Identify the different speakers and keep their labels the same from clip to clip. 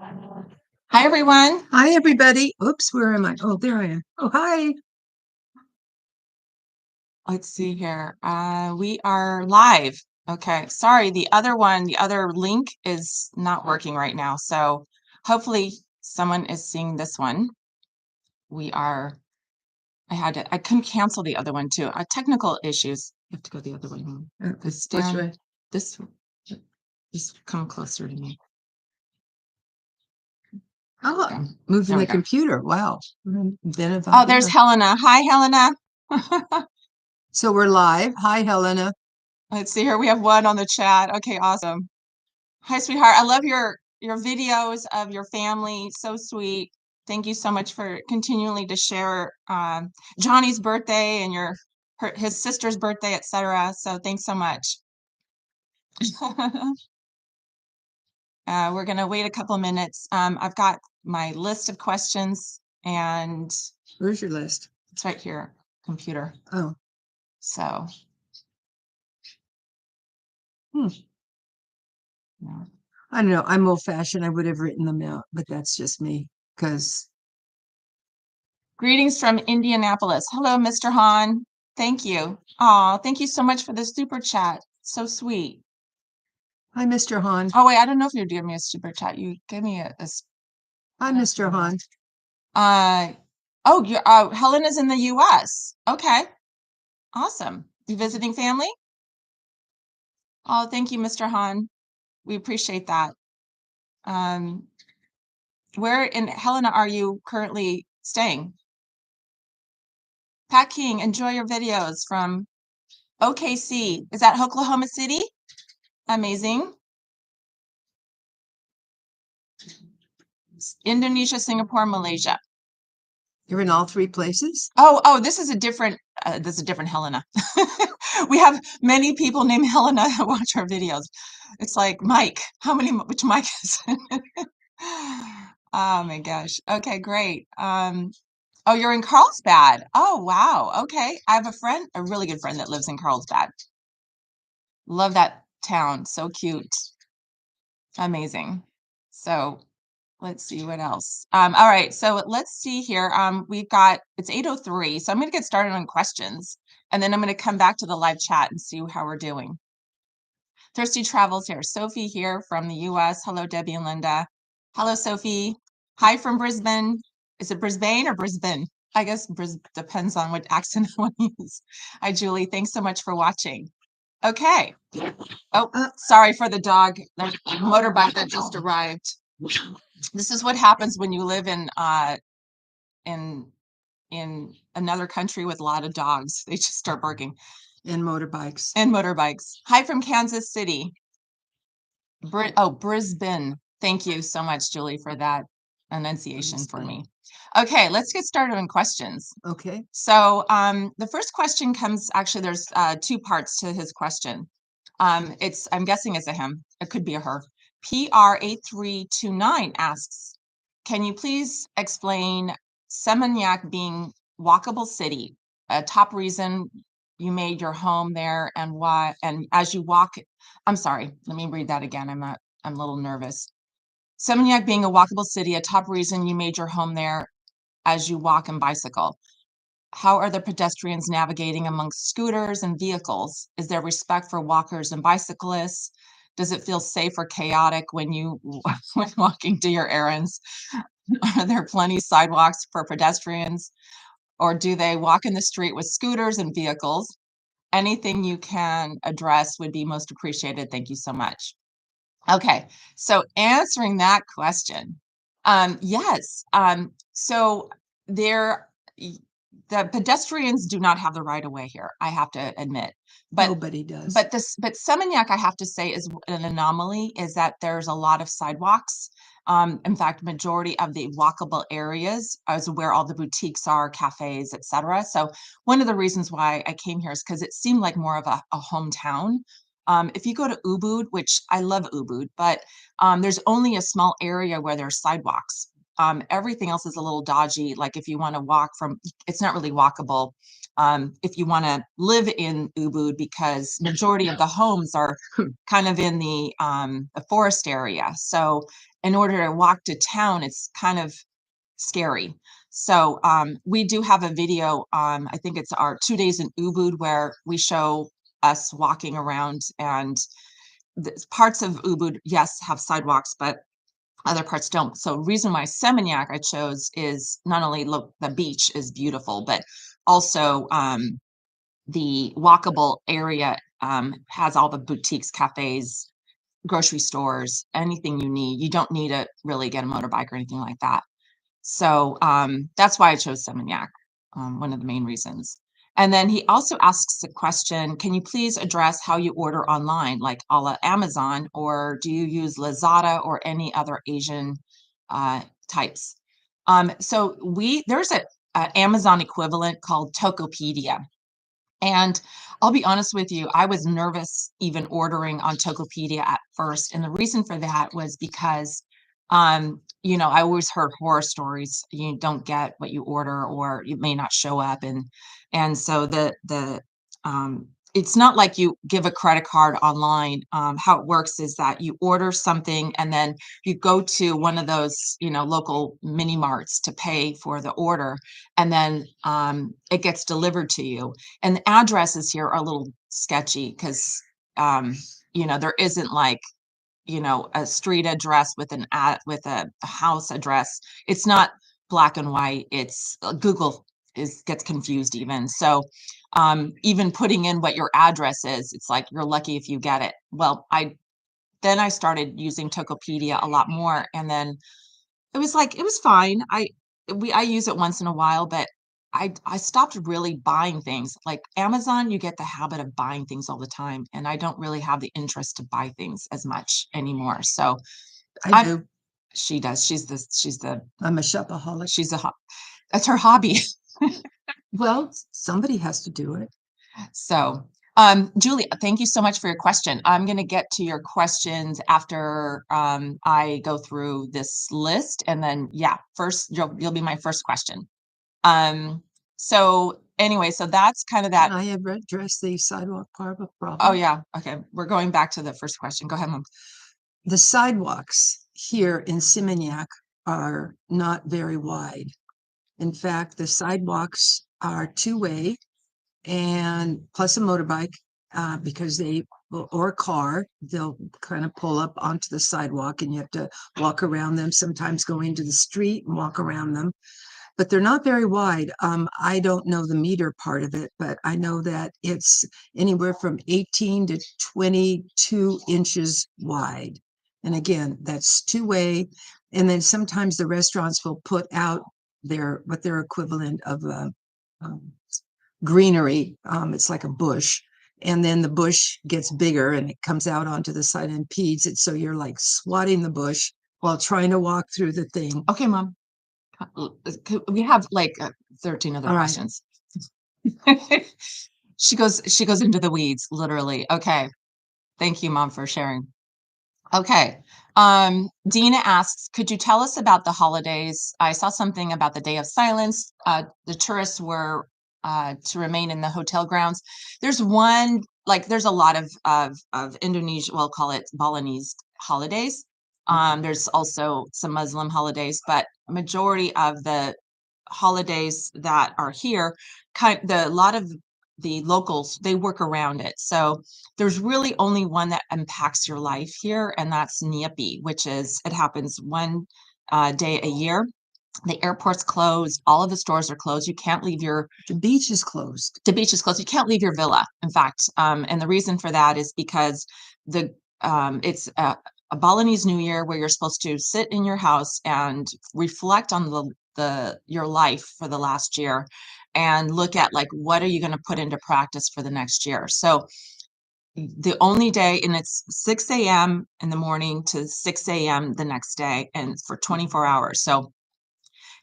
Speaker 1: Hi, everyone.
Speaker 2: Hi, everybody. Oops, where am I? Oh, there I am. Oh, hi.
Speaker 1: Let's see here. We are live. Okay. Sorry, the other link is not working right now. So hopefully someone is seeing this one. I couldn't cancel the other one too. Technical issues. You have to go the other way.
Speaker 2: Which way?
Speaker 1: This, just come closer to me.
Speaker 2: Oh,
Speaker 1: Okay.
Speaker 2: moving
Speaker 1: There we
Speaker 2: the
Speaker 1: go.
Speaker 2: computer. Wow.
Speaker 1: Oh, there's Helena. Hi, Helena.
Speaker 2: So we're live. Hi, Helena.
Speaker 1: Let's see here. We have one on the chat. Okay, awesome. Hi, sweetheart. I love your videos of your family. So sweet. Thank you so much for continually to share Johnny's birthday and his sister's birthday, etc. So thanks so much. We're gonna wait a couple of minutes. I've got my list of questions, and
Speaker 2: Where's your list?
Speaker 1: it's right here, computer.
Speaker 2: Oh.
Speaker 1: So.
Speaker 2: Yeah. I don't know. I'm old fashioned. I would have written them out, but that's just me because.
Speaker 1: Greetings from Indianapolis. Hello, Mr. Hahn. Thank you. Oh, thank you so much for the super chat. So sweet.
Speaker 2: Hi, Mr. Hahn.
Speaker 1: Oh, wait, I don't know if you're giving me a super chat. You gave me a
Speaker 2: Hi, Mr. Hahn.
Speaker 1: Helen is in the US. Okay. Awesome. You visiting family? Oh, thank you, Mr. Hahn. We appreciate that. Where in Helena are you currently staying? Pat King, enjoy your videos from OKC. Is that Oklahoma City? Amazing. Indonesia, Singapore, Malaysia.
Speaker 2: You're in all three places?
Speaker 1: Oh, this is a different Helena. We have many people named Helena that watch our videos. It's like Mike. Which Mike is it? Oh my gosh. Okay, great. Oh, you're in Carlsbad. Oh, wow. Okay. I have a really good friend that lives in Carlsbad. Love that town. So cute. Amazing. So let's see what else. All right, so let's see here. It's 8:03, so I'm going to get started on questions, and then I'm going to come back to the live chat and see how we're doing. Thirsty Travels here. Sophie here from the US. Hello, Debbie and Linda. Hello, Sophie. Hi from Brisbane. Is it Brisbane or Brisbane? I guess depends on what accent one use. Hi, Julie. Thanks so much for watching. Okay. Oh, sorry for the dog. There's a motorbike that just arrived. This is what happens when you live in another country with a lot of dogs. They just start barking.
Speaker 2: And motorbikes.
Speaker 1: Hi from Kansas City. Brisbane. Thank you so much, Julie, for that enunciation for me. Okay, let's get started on questions.
Speaker 2: Okay.
Speaker 1: So the first question actually, there's two parts to his question. I'm guessing it's a him. It could be a her. PR8329 asks, can you please explain Semenyak being walkable city, a top reason you made your home there, and why, and as you walk, I'm sorry, let me read that again. I'm a little nervous. Semenyak being a walkable city, a top reason you made your home there as you walk and bicycle. How are the pedestrians navigating amongst scooters and vehicles? Is there respect for walkers and bicyclists? Does it feel safe or chaotic when walking to your errands? Are there plenty sidewalks for pedestrians, or do they walk in the street with scooters and vehicles? Anything you can address would be most appreciated. Thank you so much. Okay, so answering that question, yes. So the pedestrians do not have the right of way here, I have to admit. But
Speaker 2: nobody does.
Speaker 1: But Semenyak, I have to say, is an anomaly, is that there's a lot of sidewalks. In fact, majority of the walkable areas is where all the boutiques are, cafes, etc. So one of the reasons why I came here is because it seemed like more of a hometown. If you go to Ubud, which I love Ubud, but there's only a small area where there's sidewalks. everything else is a little dodgy. Like if you want to walk from, it's not really walkable. If you want to live in Ubud, because majority of the homes are kind of in the forest area. So in order to walk to town, it's kind of scary. So we do have a video, I think it's our 2 days in Ubud, where we show us walking around, and the parts of Ubud, yes, have sidewalks, but other parts don't. So reason why Semenyak I chose is not only look, the beach is beautiful, but also the walkable area has all the boutiques, cafes, grocery stores, anything you need. You don't need to really get a motorbike or anything like that. So that's why I chose Semenyak, one of the main reasons. And then he also asks a question, can you please address how you order online, like a la Amazon, or do you use Lazada or any other Asian types? So there's a Amazon equivalent called Tokopedia. And I'll be honest with you, I was nervous even ordering on Tokopedia at first. And the reason for that was because, I always heard horror stories. You don't get what you order, or it may not show up. And so it's not like you give a credit card online. How it works is that you order something and then you go to one of those, local mini marts to pay for the order, and then it gets delivered to you. And the addresses here are a little sketchy because there isn't like a street address with with a house address. It's not black and white. It's Google gets confused even. So even putting in what your address is, it's like you're lucky if you get it. Well, I started using Tokopedia a lot more, and then it was fine. I use it once in a while, but I stopped really buying things. Like Amazon, you get the habit of buying things all the time, and I don't really have the interest to buy things as much anymore. So
Speaker 2: I
Speaker 1: I
Speaker 2: do.
Speaker 1: she does.
Speaker 2: I'm a shopaholic.
Speaker 1: That's her hobby.
Speaker 2: Well, somebody has to do it.
Speaker 1: So Julie, thank you so much for your question. I'm going to get to your questions after I go through this list, and then first you'll be my first question. So anyway, so that's kind of that.
Speaker 2: Can I address the sidewalk problem?
Speaker 1: Oh yeah, okay. We're going back to the first question. Go ahead, Mom.
Speaker 2: The sidewalks here in Semenyak are not very wide. In fact, the sidewalks are two-way, and plus a motorbike, because or a car, they'll kind of pull up onto the sidewalk and you have to walk around them, sometimes go into the street and walk around them. But they're not very wide. I don't know the meter part of it, but I know that it's anywhere from 18 to 22 inches wide. And again, that's two-way. And then sometimes the restaurants will put out their equivalent of um, greenery. It's like a bush. And then the bush gets bigger and it comes out onto the side and impedes it. So you're like swatting the bush while trying to walk through the thing.
Speaker 1: Okay, Mom. We have like 13 other
Speaker 2: All right.
Speaker 1: questions. She goes into the weeds, literally. Okay. Thank you, Mom, for sharing. Okay. Dina asks, could you tell us about the holidays? I saw something about the Day of Silence. The tourists were to remain in the hotel grounds. There's a lot of Indonesia, we'll call it Balinese holidays. There's also some Muslim holidays, but majority of the holidays that are here, a lot of the locals, they work around it. So there's really only one that impacts your life here, and that's Nyepi, it happens one day a year. The airport's closed, all of the stores are closed. You can't leave
Speaker 2: the beach is closed.
Speaker 1: The beach is closed. You can't leave your villa, in fact. And the reason for that is because it's a Balinese New Year where you're supposed to sit in your house and reflect on your life for the last year and look at like what are you going to put into practice for the next year. So the only day, and it's 6 a.m. in the morning to 6 a.m. the next day, and for 24 hours. So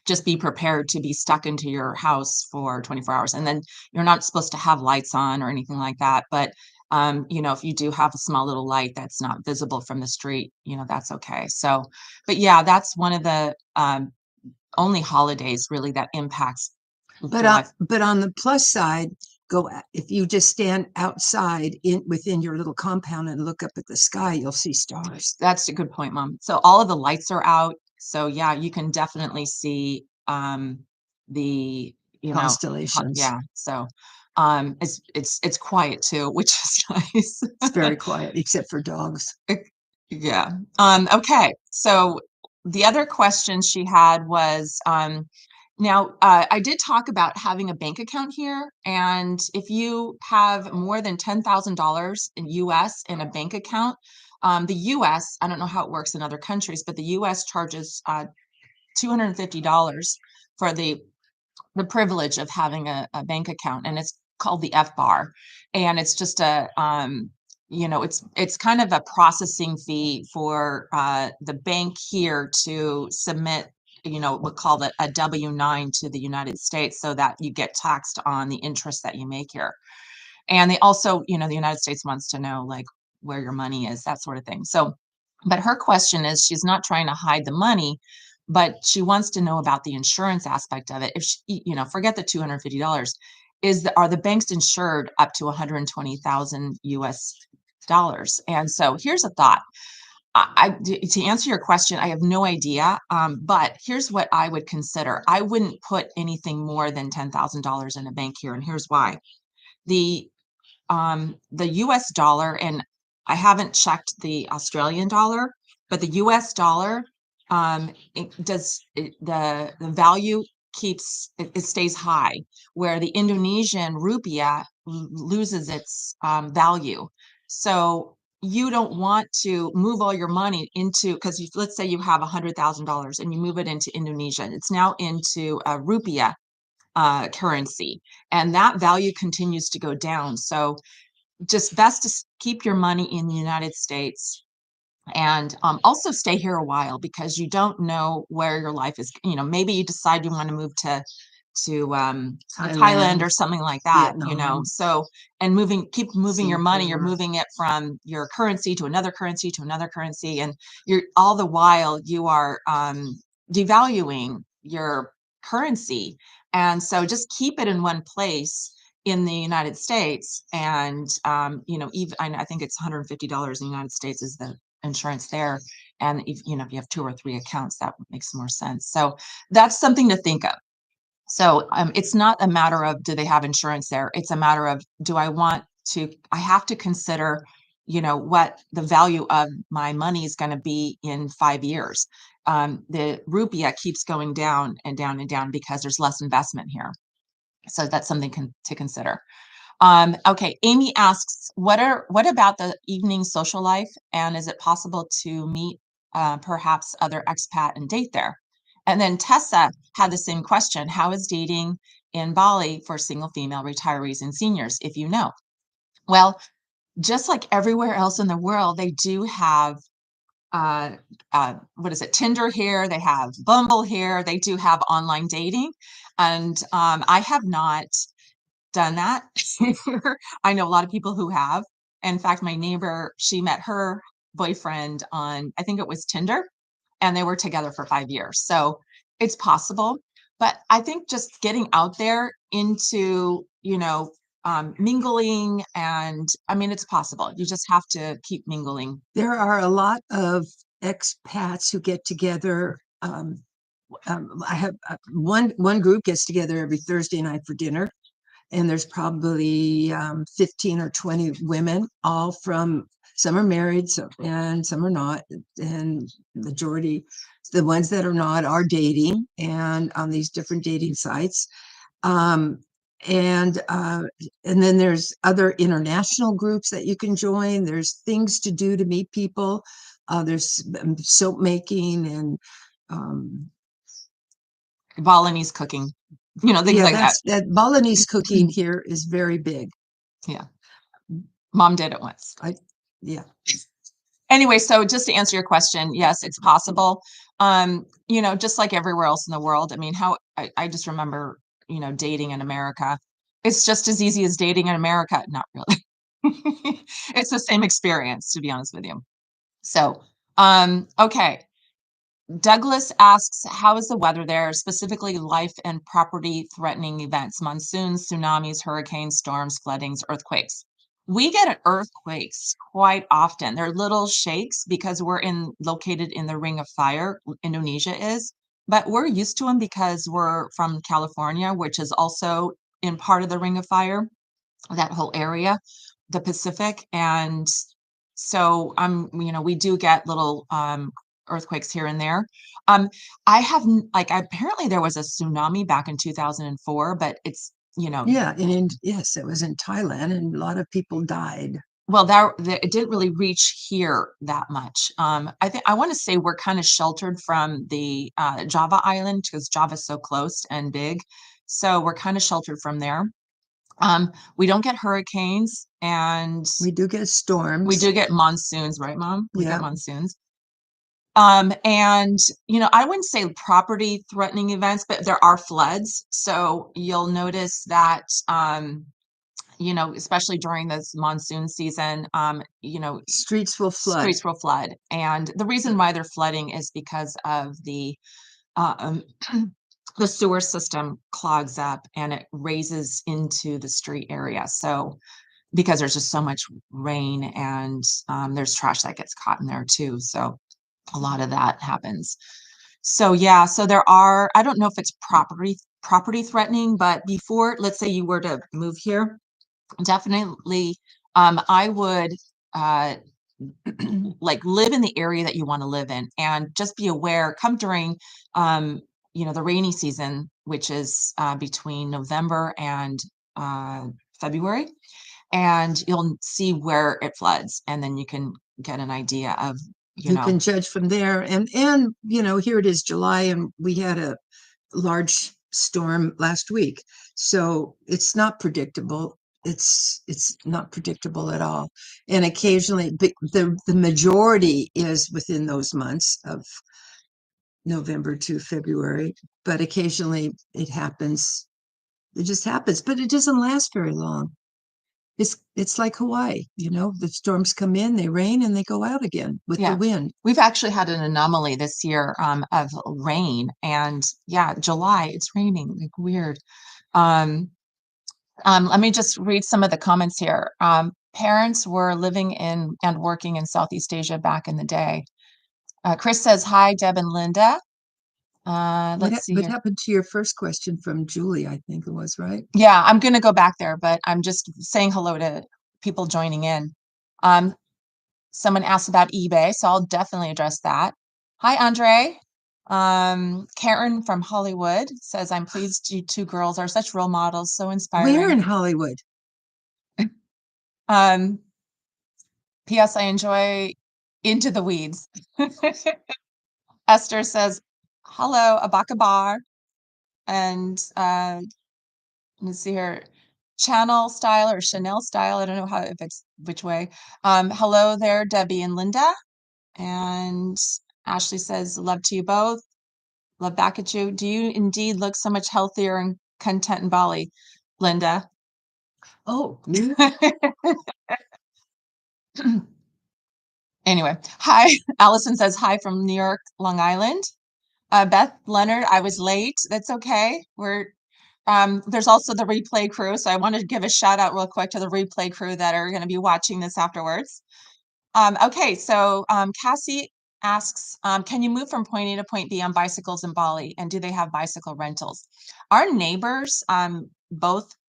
Speaker 1: just be prepared to be stuck into your house for 24 hours. And then you're not supposed to have lights on or anything like that. But, if you do have a small little light that's not visible from the street, that's okay. So, but yeah, that's one of the only holidays really that impacts
Speaker 2: But
Speaker 1: your life.
Speaker 2: but on the plus side, if you just stand outside within your little compound and look up at the sky, you'll see stars.
Speaker 1: That's a good point, Mom. So all of the lights are out. So yeah, you can definitely see the,
Speaker 2: Constellations.
Speaker 1: yeah. So it's quiet too, which is nice.
Speaker 2: It's very quiet, except for dogs.
Speaker 1: Yeah. Okay. So the other question she had was, now I did talk about having a bank account here, and if you have more than $10,000 in US in a bank account, the US, I don't know how it works in other countries, but the US charges $250 for the privilege of having a bank account, and it's called the F bar, and it's just a it's kind of a processing fee for the bank here to submit, we'll call it a W-9 to the United States so that you get taxed on the interest that you make here. And they also, the United States wants to know like where your money is, that sort of thing. So, but her question is, she's not trying to hide the money, but she wants to know about the insurance aspect of it. If she, forget the $250, are the banks insured up to 120,000 US dollars? And so here's a thought. To answer your question, I have no idea. But here's what I would consider. I wouldn't put anything more than $10,000 in a bank here, and here's why. The US dollar, and I haven't checked the Australian dollar, but the US dollar, the value it stays high, where the Indonesian rupiah loses its value. So you don't want to move all your money into, because let's say you have $100,000 and you move it into Indonesia, it's now into a rupiah currency, and that value continues to go down. So just best to keep your money in the United States, and also stay here a while, because you don't know where your life is. Maybe you decide you want to move to Thailand or something like that.
Speaker 2: Vietnam.
Speaker 1: So, and keep moving your money. You're moving it from your currency to another currency to another currency, and you're all the while you are devaluing your currency. And so just keep it in one place in the United States. And even I think it's $150 in the United States is the insurance there. And if you have 2 or 3 accounts, that makes more sense. So that's something to think of. So it's not a matter of do they have insurance there. It's a matter of I have to consider, what the value of my money is going to be in 5 years. The rupiah keeps going down and down and down because there's less investment here. So that's something to consider. Okay, Amy asks, what about the evening social life, and is it possible to meet perhaps other expat and date there? And then Tessa had the same question. How is dating in Bali for single female retirees and seniors, if you know? Well, just like everywhere else in the world, they do have what is it, Tinder here, they have Bumble here, they do have online dating. And I have not done that here. I know a lot of people who have. In fact, my neighbor, she met her boyfriend on, I think it was Tinder, and they were together for 5 years. So it's possible. But I think just getting out there into, mingling, and I mean, it's possible. You just have to keep mingling.
Speaker 2: There are a lot of expats who get together. I have one group gets together every Thursday night for dinner, and there's probably 15 or 20 women, all from, some are married, and some are not, and majority, the ones that are not, are dating, and on these different dating sites. And then there's other international groups that you can join. There's things to do to meet people. There's soap making and
Speaker 1: Balinese cooking, things like that.
Speaker 2: That Balinese cooking here is very big.
Speaker 1: Yeah. Mom did it once.
Speaker 2: Yeah.
Speaker 1: Anyway, so just to answer your question, yes, it's possible. Just like everywhere else in the world. I mean, I just remember, dating in America. It's just as easy as dating in America. Not really. It's the same experience, to be honest with you. So, okay. Douglas asks, how is the weather there, specifically life and property threatening events, monsoons, tsunamis, hurricanes, storms, floodings, earthquakes? We get earthquakes quite often. They're little shakes because we're located in the Ring of Fire, Indonesia is, but we're used to them because we're from California, which is also in part of the Ring of Fire, that whole area, the Pacific. And so we do get little earthquakes here and there. Um, I have like apparently there was a tsunami back in 2004, but it's
Speaker 2: Yeah, yes, it was in Thailand, and a lot of people died.
Speaker 1: well, it didn't really reach here that much. I want to say we're kind of sheltered from the Java island because Java's so close and big, so we're kind of sheltered from there. We don't get hurricanes, and
Speaker 2: We do get
Speaker 1: we
Speaker 2: storms.
Speaker 1: do get monsoons, right, Mom? We get
Speaker 2: Yeah,
Speaker 1: monsoons. And I wouldn't say property threatening events, but there are floods. So you'll notice that, especially during this monsoon season,
Speaker 2: streets will flood.
Speaker 1: streets will flood. And the reason why they're flooding is because of um, the sewer system clogs up and it raises into the street area. So because there's just so much rain and there's trash that gets caught in there too. So a lot of that happens. So yeah, so there are, I don't know if it's property threatening, but before, let's say you were to move here, definitely I would uh like live in the area that you want to live in and just be aware, come during the rainy season, which is between November and February, and you'll see where it floods, and then you can get an idea of,
Speaker 2: You can judge from there. And here it is July, and we had a large storm last week. So it's not predictable. It's not predictable at all. And occasionally the majority is within those months of November to February, but occasionally it happens. It just happens, but it doesn't last very long. It's like Hawaii, the storms come in, they rain, and they go out again with the
Speaker 1: yeah.
Speaker 2: wind.
Speaker 1: We've actually had an anomaly this year of rain, and yeah, July, it's raining, like weird. Um, Let me just read some of the comments here. Parents were living in and working in Southeast Asia back in the day. Chris says, hi, Deb and Linda. Let's see
Speaker 2: What
Speaker 1: here.
Speaker 2: happened to your first question from Julie? I think it was, right?
Speaker 1: Yeah, I'm going to go back there, but I'm just saying hello to people joining in. Um, Someone asked about eBay, so I'll definitely address that. Hi, Andre. Karen from Hollywood says, I'm pleased you two girls are such role models, so
Speaker 2: Where
Speaker 1: inspiring.
Speaker 2: in Hollywood?
Speaker 1: Um, P.S. I enjoy Into the Weeds. Esther says, hello, Abaka Bar. And let's see here, Channel style or Chanel style. I don't know if it's which way. Hello there, Debbie and Linda. And Ashley says, love to you both. Love back at you. Do you indeed look so much healthier and content in Bali, Linda?
Speaker 2: Oh, me?
Speaker 1: Anyway, hi. Allison says hi from New York, Long Island. Beth Leonard, I was late. That's okay. There's also the replay crew, so I want to give a shout out real quick to the replay crew that are going to be watching this afterwards. Okay, so Cassie asks, can you move from point A to point B on bicycles in Bali, and do they have bicycle rentals? Our neighbors,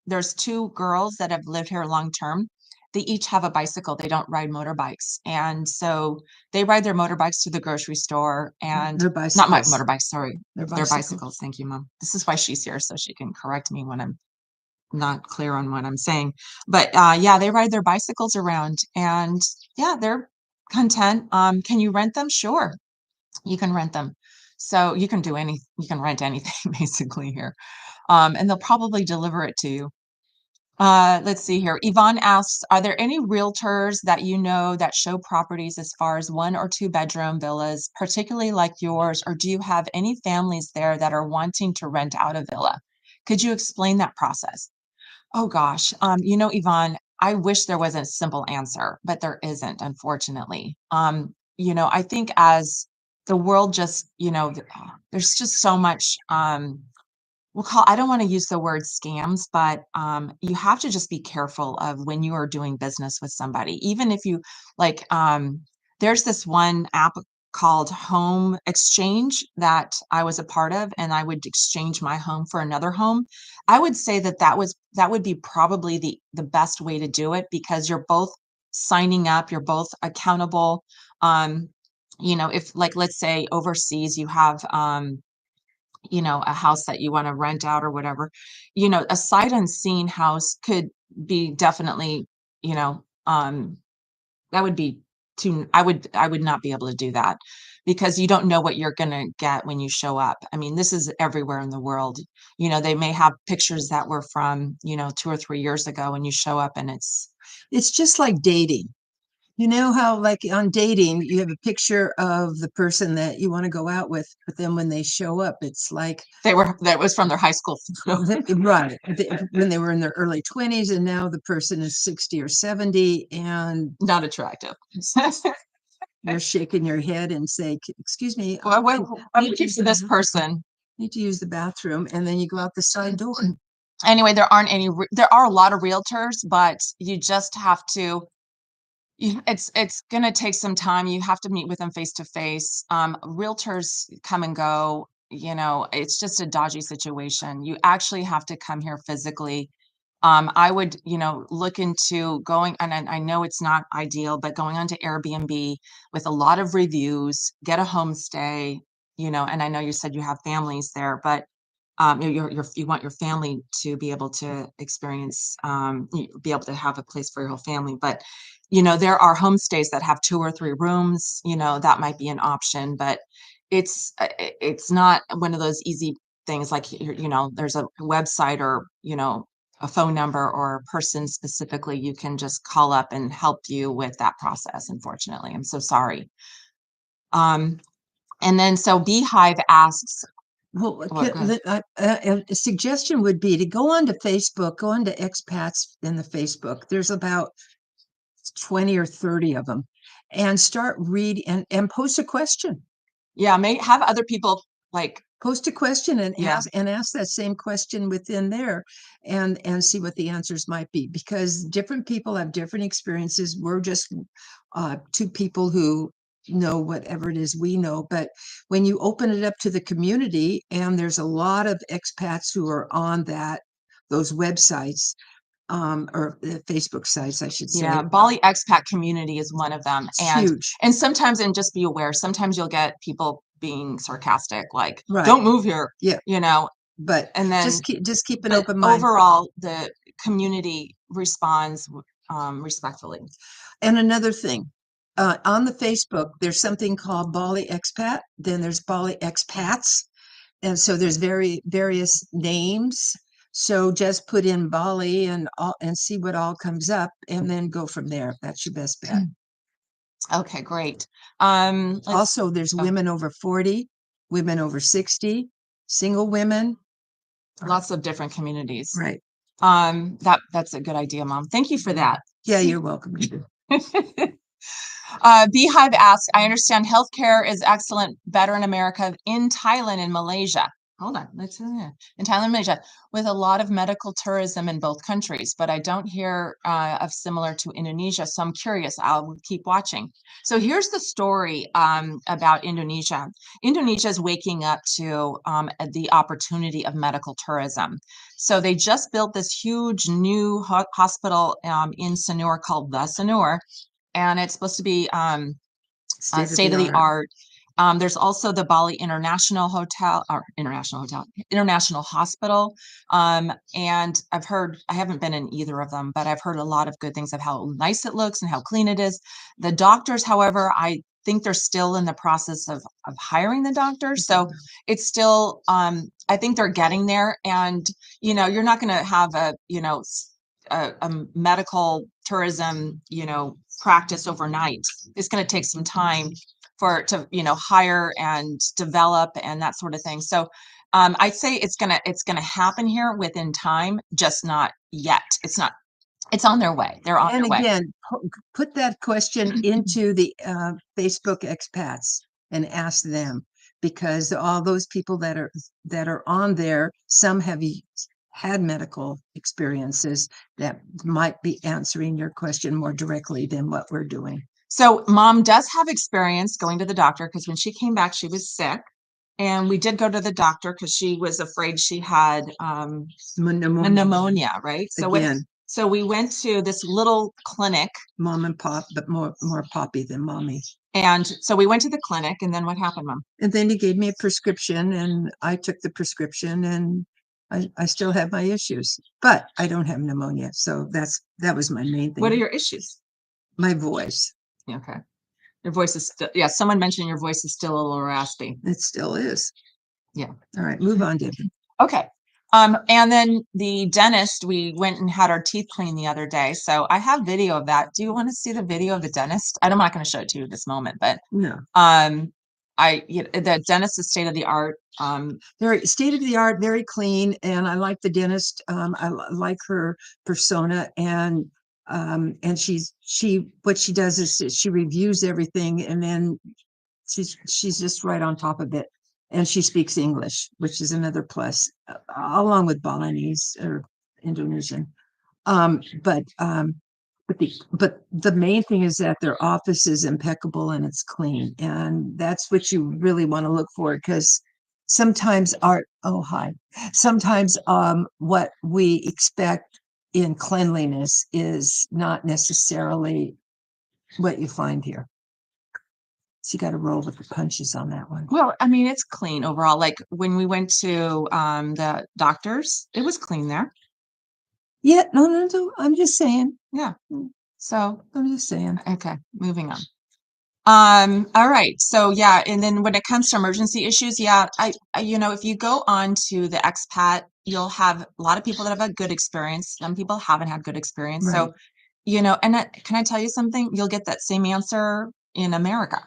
Speaker 1: there's two girls that have lived here long term. They each have a bicycle. They don't ride motorbikes, and so they ride their motorbikes to the grocery store, and
Speaker 2: Their
Speaker 1: not my
Speaker 2: bicycles.
Speaker 1: motorbikes, sorry,
Speaker 2: Their
Speaker 1: their
Speaker 2: bicycles.
Speaker 1: bicycles. Thank you, Mom. This is why she's here, so she can correct me when I'm not clear on what I'm saying. But yeah, they ride their bicycles around, and yeah, they're content. Can you rent them? Sure, you can rent them. So you can you can rent anything basically here. And they'll probably deliver it to you. Let's see here. Yvonne asks, are there any realtors that you know that show properties as far as 1 or 2 bedroom villas, particularly like yours, or do you have any families there that are wanting to rent out a villa? Could you explain that process? Oh gosh. Yvonne, I wish there was a simple answer, but there isn't, unfortunately. I think as the world just, there's just so much, I don't want to use the word scams, but you have to just be careful of when you are doing business with somebody. Even if you like, there's this one app called Home Exchange that I was a part of, and I would exchange my home for another home. I would say that would be probably the best way to do it because you're both signing up, you're both accountable. Um, if like let's say overseas you have a house that you want to rent out or whatever, a sight unseen house could be definitely, you know, um, that would be I would not be able to do that because you don't know what you're going to get when you show up. I mean, this is everywhere in the world. They may have pictures that were from, 2 or 3 years ago and you show up and
Speaker 2: It's just like dating. You know how, like on dating, you have a picture of the person that you want to go out with, but then when they show up, it's like
Speaker 1: that was from their high school photo.
Speaker 2: right when they were in their early 20s, and now the person is 60 or 70, and
Speaker 1: Not attractive.
Speaker 2: you're shaking your head and say, "Excuse me,
Speaker 1: I'm looking for this person.
Speaker 2: need to use the bathroom," and then you go out the side door.
Speaker 1: Anyway, there are a lot of realtors, but you just have to it's going to take some time. You have to meet with them face to face. Realtors come and go, it's just a dodgy situation. You actually have to come here physically. I would, look into going, and I know it's not ideal, but going onto Airbnb with a lot of reviews, get a homestay, and I know you said you have families there, but you want your family to be able to experience, be able to have a place for your whole family. But, there are homestays that have 2 or 3 rooms, that might be an option, but it's not one of those easy things like, there's a website or, a phone number or a person specifically you can just call up and help you with that process. Unfortunately, I'm so sorry. Um, and then so Beehive asks,
Speaker 2: Well,
Speaker 1: what, go ahead.
Speaker 2: a suggestion would be to go onto Facebook, go onto expats in the Facebook. There's about 20 or 30 of them, and start reading and post a question.
Speaker 1: Yeah, may have other people like
Speaker 2: Post a question and
Speaker 1: yeah.
Speaker 2: ask that same question within there, and see what the answers might be, because different people have different experiences. We're just two people who know whatever it is we know, but when you open it up to the community, and there's a lot of expats who are on those websites, or the Facebook sites, I should say.
Speaker 1: Yeah, Bali expat community is one of them.
Speaker 2: It's huge.
Speaker 1: And sometimes, and just be aware, sometimes you'll get people being sarcastic, like,
Speaker 2: Right.
Speaker 1: don't move here,
Speaker 2: Yeah. But
Speaker 1: and then
Speaker 2: just keep an
Speaker 1: but
Speaker 2: open mind.
Speaker 1: overall, the community responds respectfully.
Speaker 2: And another thing, on the Facebook, there's something called Bali Expat. Then there's Bali Expats, and so there's various names. So just put in Bali and see what all comes up, and then go from there. That's your best bet.
Speaker 1: Okay, great.
Speaker 2: Also, there's women over 40, women over 60, single women.
Speaker 1: Lots of different communities.
Speaker 2: Right.
Speaker 1: That's a good idea, Mom. Thank you for that.
Speaker 2: Yeah, you're welcome.
Speaker 1: Beehive asks, I understand healthcare is excellent, better in America, in Thailand and Malaysia. Hold on, let's in Thailand and Malaysia, with a lot of medical tourism in both countries, but I don't hear of similar to Indonesia. So I'm curious. I'll keep watching. So here's the story about Indonesia. Indonesia is waking up to the opportunity of medical tourism. So they just built this huge new hospital in Sanur called the Sanur, and it's supposed to be state of the art. There's also the Bali International Hospital. And I haven't been in either of them, but I've heard a lot of good things of how nice it looks and how clean it is. The doctors, however, I think they're still in the process of hiring the doctors. So it's still, I think they're getting there. And, you're not going to have a medical tourism, practice overnight. It's going to take some time to hire and develop and that sort of thing. So I'd say it's gonna happen here within time, just not yet. It's on their way. They're on their way.
Speaker 2: And again, put that question into the Facebook expats. and ask them, because all those people that are on there, some have had medical experiences that might be answering your question more directly than what we're doing.
Speaker 1: So mom does have experience going to the doctor because when she came back, she was sick. And we did go to the doctor because she was afraid she had pneumonia, right? So we went to this little clinic.
Speaker 2: Mom and pop, but more poppy than mommy.
Speaker 1: And so we went to the clinic, and then what happened, Mom?
Speaker 2: And then he gave me a prescription, and I took the prescription, and I still have my issues, but I don't have pneumonia. So that was my main thing.
Speaker 1: What are your issues?
Speaker 2: My voice.
Speaker 1: Okay. Your voice is still, yeah, someone mentioned your voice is still a little raspy.
Speaker 2: It still is.
Speaker 1: Yeah.
Speaker 2: All right, move on, David.
Speaker 1: Okay. And then the dentist, we went and had our teeth cleaned the other day. So I have video of that. Do you want to see the video of the dentist? I'm not going to show it to you at this moment, but
Speaker 2: no.
Speaker 1: The dentist is state of the art.
Speaker 2: Very state of the art, very clean, and I like the dentist. I like her persona, and what she does is she reviews everything, and then she's just right on top of it, and she speaks English, which is another plus, along with Balinese or Indonesian. But the main thing is that their office is impeccable and it's clean, and that's what you really want to look for, because sometimes sometimes what we expect in cleanliness is not necessarily what you find here. So you got to roll with the punches on that one.
Speaker 1: Well, I mean, it's clean overall. Like when we went to the doctors, it was clean there.
Speaker 2: Yeah, no, I'm just saying.
Speaker 1: Yeah. So
Speaker 2: I'm just saying.
Speaker 1: Okay, moving on. All right. So yeah, and then when it comes to emergency issues, yeah, I if you go on to the expat, you'll have a lot of people that have a good experience. Some people haven't had good experience.
Speaker 2: Right.
Speaker 1: So, can I tell you something? You'll get that same answer in America,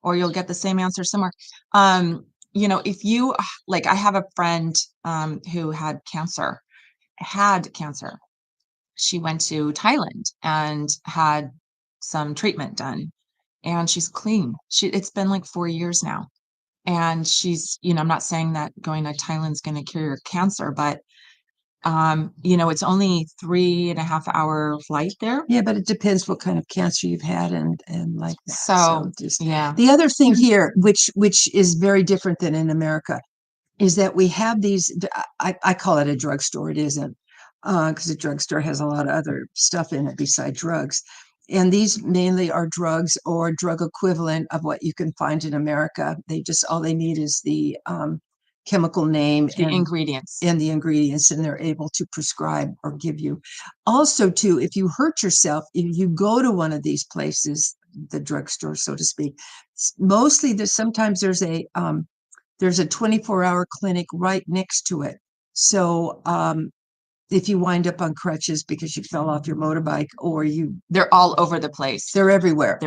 Speaker 1: or you'll get the same answer somewhere. If you like, I have a friend who had cancer. She went to Thailand and had some treatment done, and she's clean. It's been like 4 years now. And she's, I'm not saying that going to Thailand's going to cure your cancer, but it's only 3.5 hour flight there.
Speaker 2: Yeah, but it depends what kind of cancer you've had and like that.
Speaker 1: So yeah.
Speaker 2: The other thing here, which is very different than in America, is that we have these, I call it a drugstore. It isn't, because a drugstore has a lot of other stuff in it besides drugs. And these mainly are drugs or drug equivalent of what you can find in America. All they need is the chemical name
Speaker 1: and ingredients,
Speaker 2: and they're able to prescribe or give you. Also, too, if you hurt yourself, if you go to one of these places, the drugstore, so to speak, mostly sometimes there's a 24-hour clinic right next to it. So if you wind up on crutches because you fell off your motorbike, or
Speaker 1: they're all over the place.
Speaker 2: They're everywhere.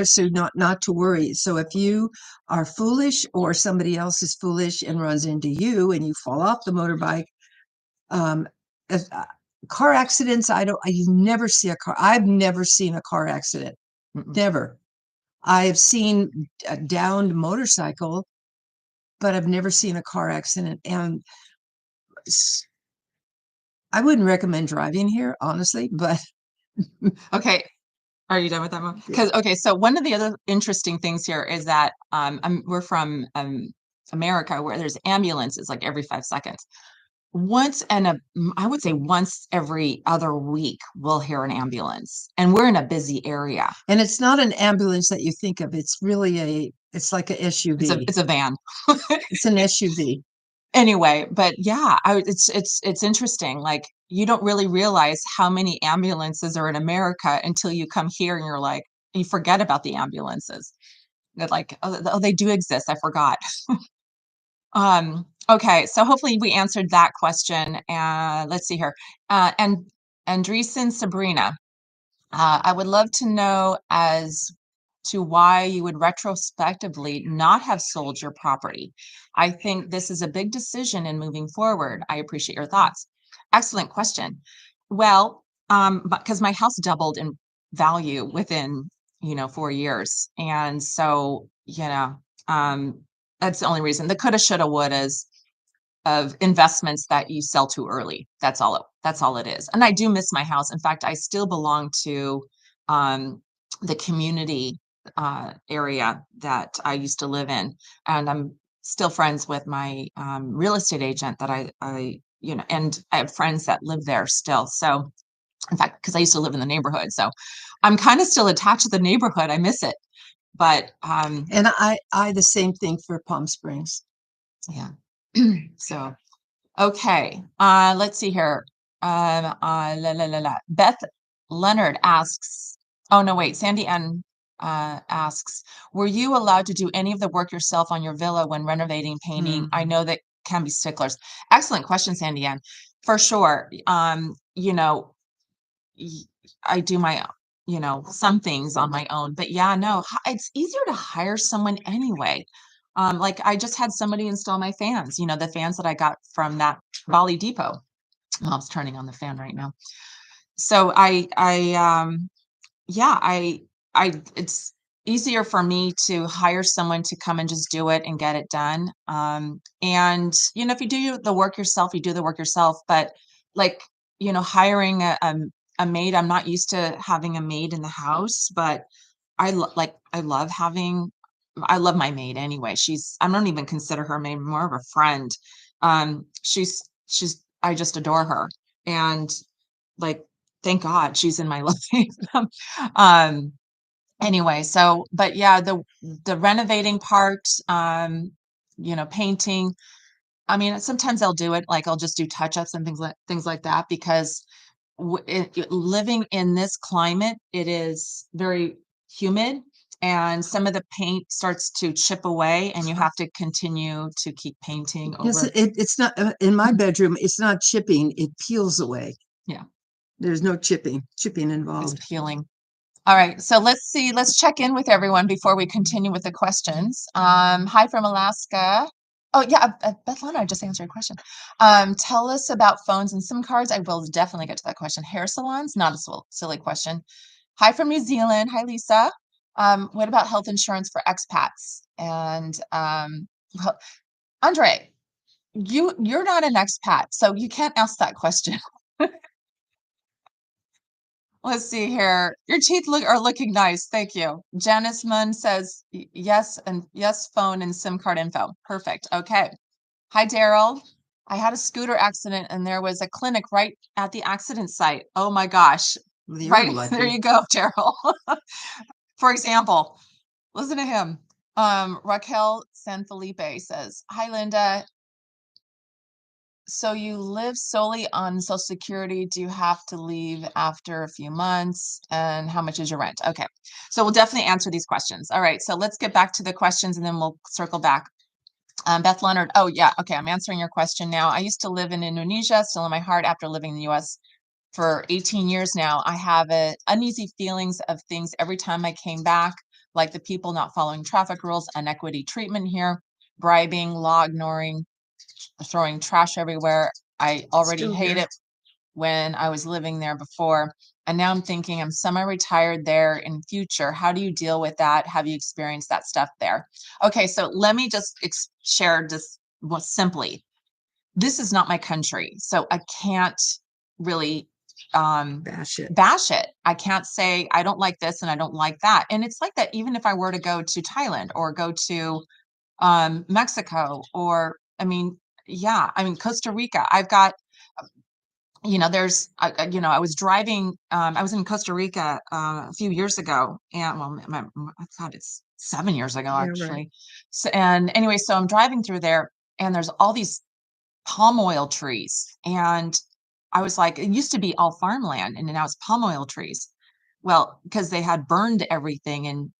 Speaker 2: So not to worry. So if you are foolish or somebody else is foolish and runs into you and you fall off the motorbike, car accidents, you never see a car. I've never seen a car accident. Never. I have seen a downed motorcycle, but I've never seen a car accident. And I wouldn't recommend driving here, honestly, but.
Speaker 1: Okay. Are you done with that one? Because, okay, so one of the other interesting things here is that we're from America, where there's ambulances like every 5 seconds. I would say once every other week, we'll hear an ambulance, and we're in a busy area.
Speaker 2: And it's not an ambulance that you think of. It's really it's like an SUV.
Speaker 1: It's a van.
Speaker 2: It's an SUV.
Speaker 1: Anyway, but yeah, it's interesting. Like, you don't really realize how many ambulances are in America until you come here and you're like, you forget about the ambulances. They're like, oh, they do exist. I forgot. Okay, so hopefully we answered that question. And let's see here. And Andreessen Sabrina, I would love to know as to why you would retrospectively not have sold your property. I think this is a big decision in moving forward. I appreciate your thoughts. Excellent question. Well, because my house doubled in value within 4 years. And so, you know, that's the only reason. The coulda, shoulda, wouldas of investments that you sell too early. That's all it is. And I do miss my house. In fact, I still belong to the community area that I used to live in, and I'm still friends with my real estate agent that and I have friends that live there still. So, in fact, because I used to live in the neighborhood, so I'm kind of still attached to the neighborhood. I miss it, but
Speaker 2: And I the same thing for Palm Springs.
Speaker 1: yeah. So okay, let's see here. Beth Leonard asks, oh no, wait, Sandy Ann asks, were you allowed to do any of the work yourself on your villa when renovating, painting? I know that can be sticklers. Excellent question, Sandy Ann. For sure. I do my, some things on my own, but yeah, no, it's easier to hire someone anyway. Like I just had somebody install my fans, the fans that I got from that Bali Depot. Mom's turning on the fan right now. So yeah, it's easier for me to hire someone to come and just do it and get it done. And if you do the work yourself, you do the work yourself. But like, hiring a maid, I'm not used to having a maid in the house, but I love I love my maid anyway. I don't even consider her a maid, more of a friend. She's I just adore her. And like, thank God she's in my life. um anyway, so but yeah, the renovating part, painting, I mean, sometimes I'll do it, like I'll just do touch-ups and things like that, because living in this climate, it is very humid, and some of the paint starts to chip away, and you have to continue to keep painting
Speaker 2: Yes,
Speaker 1: over.
Speaker 2: it's not in my bedroom. It's not chipping; it peels away.
Speaker 1: Yeah,
Speaker 2: There's no chipping
Speaker 1: it's
Speaker 2: involved.
Speaker 1: peeling. All right, so let's check in with everyone before we continue with the questions. Hi from Alaska. Oh yeah, Bethlana, I just answered your question. Tell us about phones and SIM cards. I will definitely get to that question. Hair salons, not a silly question. Hi from New Zealand. Hi, Lisa. What about health insurance for expats? And well, Andre, you're not an expat, so you can't ask that question. Let's see here. Your teeth are looking nice. Thank you. Janice Munn says yes, and yes, phone and SIM card info. Perfect. Okay. Hi, Daryl. I had a scooter accident and there was a clinic right at the accident site. Oh my gosh.
Speaker 2: You're
Speaker 1: Right there
Speaker 2: lucky.
Speaker 1: you go, Daryl. For example, listen to him. Raquel Sanfelipe says, hi, Linda. So you live solely on Social Security. Do you have to leave after a few months? And how much is your rent? Okay, so we'll definitely answer these questions. All right, so let's get back to the questions and then we'll circle back. Beth Leonard, oh yeah, okay, I'm answering your question now. I used to live in Indonesia, still in my heart after living in the US for 18 years now. I have uneasy feelings of things every time I came back, like the people not following traffic rules, inequity treatment here, bribing, law ignoring, throwing trash everywhere. I already
Speaker 2: Still
Speaker 1: hate
Speaker 2: here.
Speaker 1: it when I was living there before. And now I'm thinking I'm semi-retired there in future. How do you deal with that? Have you experienced that stuff there? Okay, so let me just share just simply. This is not my country, so I can't really bash it. I can't say I don't like this and I don't like that. And it's like that even if I were to go to Thailand or go to Mexico, or yeah, I mean, Costa Rica. I've got, I was driving, I was in Costa Rica a few years ago, and well, I thought it's 7 years ago
Speaker 2: Yeah,
Speaker 1: actually.
Speaker 2: right.
Speaker 1: So, and anyway, so I'm driving through there, and there's all these palm oil trees, and I was like, it used to be all farmland, and now it's palm oil trees. Well, because they had burned everything, and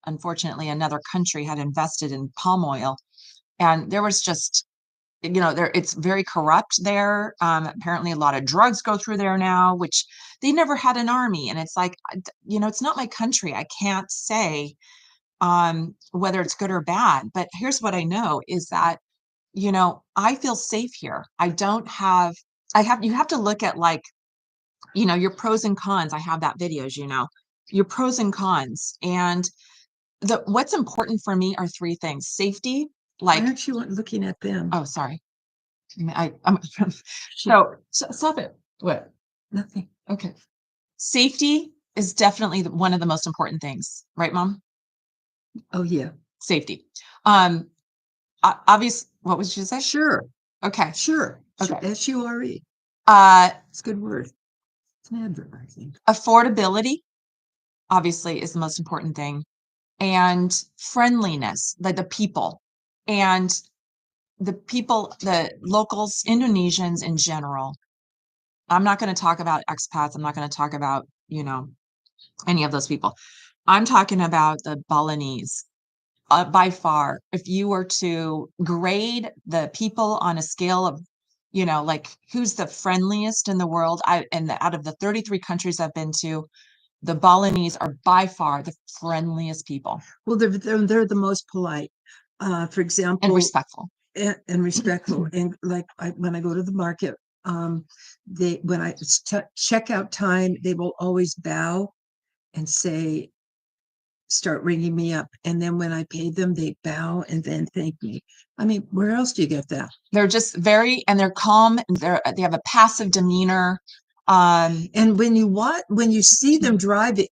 Speaker 1: unfortunately, another country had invested in palm oil, and there was just, there, it's very corrupt there. Apparently a lot of drugs go through there now, which they never had an army. And it's like, it's not my country. I can't say whether it's good or bad, but here's what I know is that, I feel safe here. You have to look at, like, your pros and cons. I have that videos, your pros and cons. And what's important for me are three things. Safety,
Speaker 2: Why
Speaker 1: like,
Speaker 2: aren't you looking at them?
Speaker 1: oh, sorry. I'm so stop it. What?
Speaker 2: Nothing.
Speaker 1: Okay. Safety is definitely one of the most important things, right, Mom?
Speaker 2: Oh, yeah.
Speaker 1: Safety. Obvious. What was you say?
Speaker 2: Sure.
Speaker 1: Okay.
Speaker 2: Sure.
Speaker 1: Okay.
Speaker 2: SURE.
Speaker 1: Uh,
Speaker 2: It's a good word. It's an adverb, I think.
Speaker 1: affordability, obviously, is the most important thing, and friendliness, like the people, and the people, the locals, Indonesians in general. I'm not going to talk about expats. I'm not going to talk about, any of those people. I'm talking about the Balinese. By far, if you were to grade the people on a scale of, like who's the friendliest in the world, out of the 33 countries I've been to, the Balinese are by far the friendliest people.
Speaker 2: Well, they're the most polite. For example,
Speaker 1: and respectful.
Speaker 2: And respectful. And like when I go to the market, when it's checkout time, they will always bow and say, start ringing me up. And then when I pay them, they bow and then thank me. I mean, where else do you get that?
Speaker 1: They're just and they're calm. And they have a passive demeanor.
Speaker 2: And when you see them driving,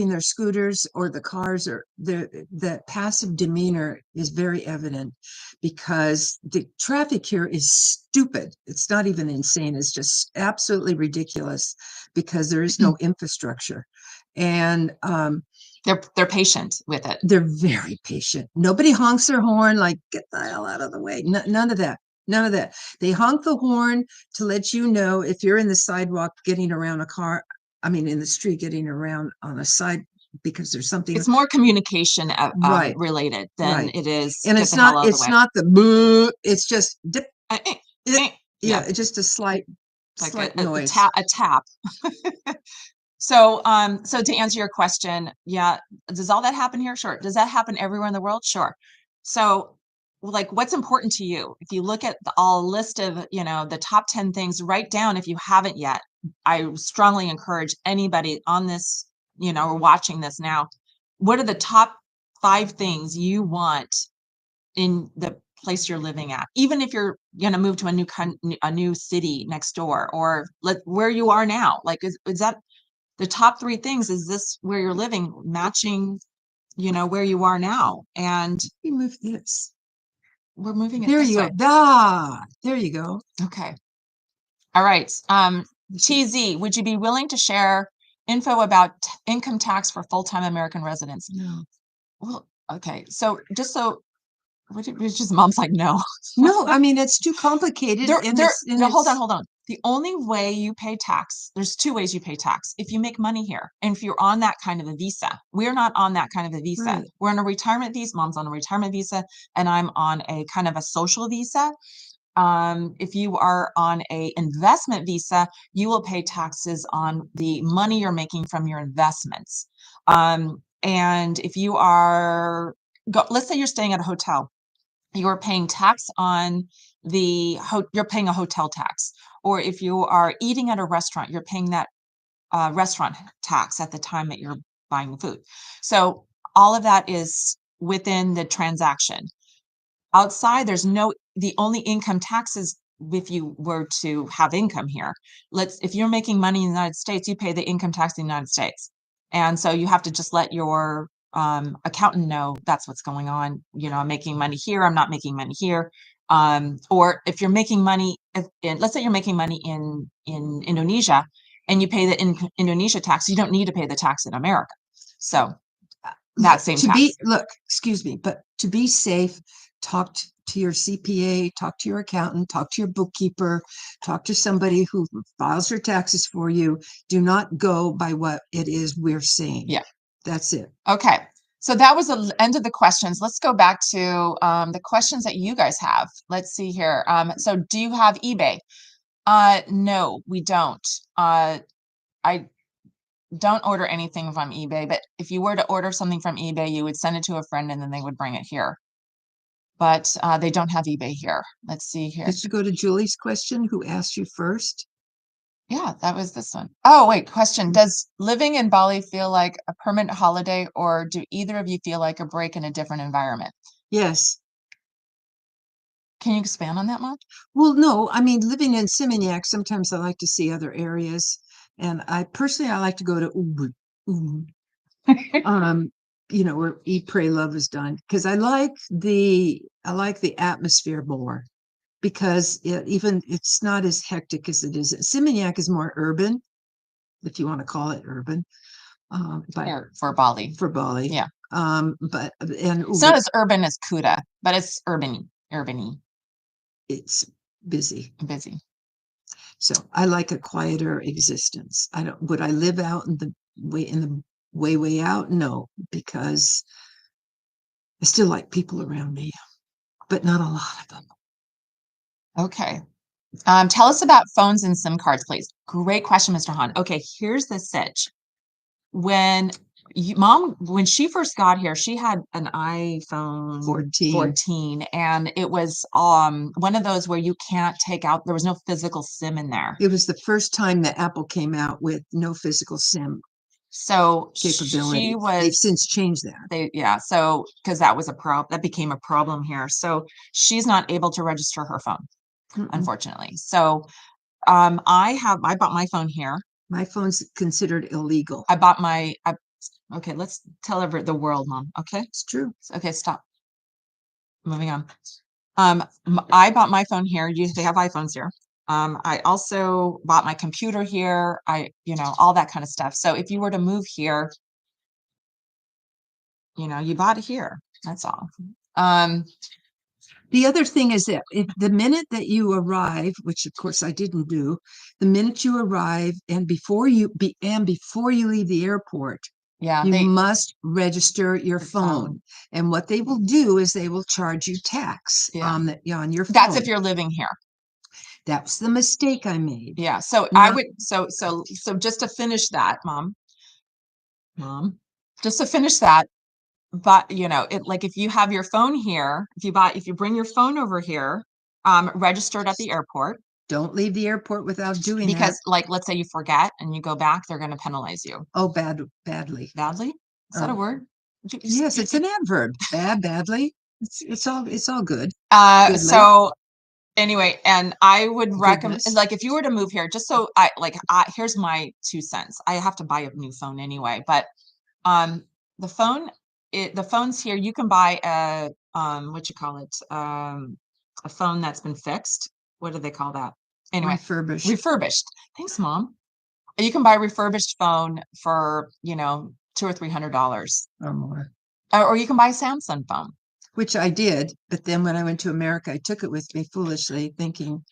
Speaker 2: their scooters or the cars, or the passive demeanor is very evident, because the traffic here is stupid. It's not even insane. It's just absolutely ridiculous, because there is no infrastructure. And
Speaker 1: they're patient with it.
Speaker 2: they're very patient. Nobody honks their horn like, get the hell out of the way. None of that. None of that. They honk the horn to let you know if you're in the sidewalk getting around a car. I mean, in the street getting around on a side, because there's something.
Speaker 1: It's more communication
Speaker 2: right
Speaker 1: related than it is.
Speaker 2: And
Speaker 1: get
Speaker 2: it's
Speaker 1: the hell
Speaker 2: not.
Speaker 1: out of
Speaker 2: It's
Speaker 1: the way.
Speaker 2: not the boo. It's just dip.
Speaker 1: Yeah,
Speaker 2: It's just a slight
Speaker 1: like
Speaker 2: noise.
Speaker 1: A tap. So to answer your question, yeah, does all that happen here? Sure. Does that happen everywhere in the world? Sure. So, like, what's important to you? If you look at all list of, the top 10 things, write down if you haven't yet. I strongly encourage anybody on this, or watching this now, what are the top 5 things you want in the place you're living at? Even if you're going to move to a new city next door, or where you are now, like, is that the top 3 things? Is this where you're living matching, where you are now? And
Speaker 2: we move this.
Speaker 1: We're moving it
Speaker 2: there
Speaker 1: this
Speaker 2: you
Speaker 1: way.
Speaker 2: go. There you go.
Speaker 1: Okay. All right. TZ, would you be willing to share info about income tax for full-time American residents?
Speaker 2: No.
Speaker 1: Well, okay. So it's just Mom's like, no.
Speaker 2: No, I mean, it's too complicated.
Speaker 1: Hold on. The only way you pay tax, there's 2 ways you pay tax. If you make money here, and if you're on that kind of a visa. We're not on that kind of a visa.
Speaker 2: Right.
Speaker 1: We're on a retirement visa. Mom's on a retirement visa, and I'm on a kind of a social visa. If you are on a investment visa, you will pay taxes on the money you're making from your investments. And if you are, let's say you're staying at a hotel, you're paying tax on you're paying a hotel tax. Or if you are eating at a restaurant, you're paying that restaurant tax at the time that you're buying the food. So all of that is within the transaction. Outside, the only income taxes if you were to have income here. If you're making money in the United States, you pay the income tax in the United States. And so you have to just let your accountant know that's what's going on. I'm making money here. I'm not making money here. Or if you're making money, let's say you're making money in Indonesia, and you pay the Indonesia tax, you don't need to pay the tax in America. So that same tax.
Speaker 2: Excuse me, but to be safe, talk to your CPA, talk to your accountant, talk to your bookkeeper, talk to somebody who files your taxes for you. Do not go by what it is we're saying.
Speaker 1: Yeah.
Speaker 2: That's it.
Speaker 1: Okay. So that was the end of the questions. Let's go back to the questions that you guys have. Let's see here. So do you have eBay? No, we don't. I don't order anything from eBay, but if you were to order something from eBay, you would send it to a friend and then they would bring it here. But they don't have eBay here. Let's see here.
Speaker 2: Let's go to Julie's question, who asked you first.
Speaker 1: Yeah, that was this one. Oh, wait, question. Does living in Bali feel like a permanent holiday, or do either of you feel like a break in a different environment?
Speaker 2: Yes.
Speaker 1: Can you expand on that, Mom?
Speaker 2: Well, no, I mean, living in Semenyak, sometimes I like to see other areas. And I personally, I like to go to Ubud, Ubud, um, where Eat, Pray, Love is done. Because I like the atmosphere more because it's not as hectic as it is. Seminyak is more urban, if you want to call it urban, but
Speaker 1: For Bali.
Speaker 2: for Bali.
Speaker 1: Yeah.
Speaker 2: But
Speaker 1: It's not as urban as Kuta, but it's urbany,
Speaker 2: it's busy.
Speaker 1: busy.
Speaker 2: So I like a quieter existence. Would I live out in the way out? No, because I still like people around me, but not a lot of them.
Speaker 1: Okay. Tell us about phones and SIM cards, please. Great question, Mr. Han. Okay, here's the sitch. When Mom, when she first got here, she had an iPhone 14, and it was one of those where you can't take out, there was no physical SIM in there.
Speaker 2: It was the first time that Apple came out with no physical SIM
Speaker 1: So
Speaker 2: capability.
Speaker 1: she was,
Speaker 2: They've since changed that.
Speaker 1: yeah, so because that was that became a problem here. So she's not able to register her phone, unfortunately. So I bought my phone here.
Speaker 2: My phone's considered illegal.
Speaker 1: Okay, let's tell the world, Mom. Okay,
Speaker 2: it's true.
Speaker 1: Okay, stop. Moving on. I bought my phone here. They have iPhones here. I also bought my computer here. All that kind of stuff. So if you were to move here, you bought it here. That's all.
Speaker 2: The other thing is that the minute that you arrive, which of course I didn't do, the minute you arrive and before you leave the airport, you must register your phone. And what they will do is they will charge you tax on your phone.
Speaker 1: That's if you're living here.
Speaker 2: That's the mistake I made.
Speaker 1: Yeah. So I would so just to finish that, Mom, just to finish that, but like if you have your phone here, if you bring your phone over here, registered at the airport.
Speaker 2: Don't leave the airport without doing that.
Speaker 1: Because let's say you forget and you go back, they're going to penalize you.
Speaker 2: Oh, badly.
Speaker 1: Badly? Is that a word?
Speaker 2: Yes, it's an adverb. Badly. It's all good.
Speaker 1: So anyway, and I would recommend, like, if you were to move here, just so here's my 2 cents. I have to buy a new phone anyway, but the phones here, you can buy a a phone that's been fixed. What do they call that? Anyway, refurbished. Thanks, Mom. You can buy a refurbished phone for $200 or $300
Speaker 2: or more,
Speaker 1: or you can buy a Samsung phone.
Speaker 2: Which I did, but then when I went to America, I took it with me foolishly, thinking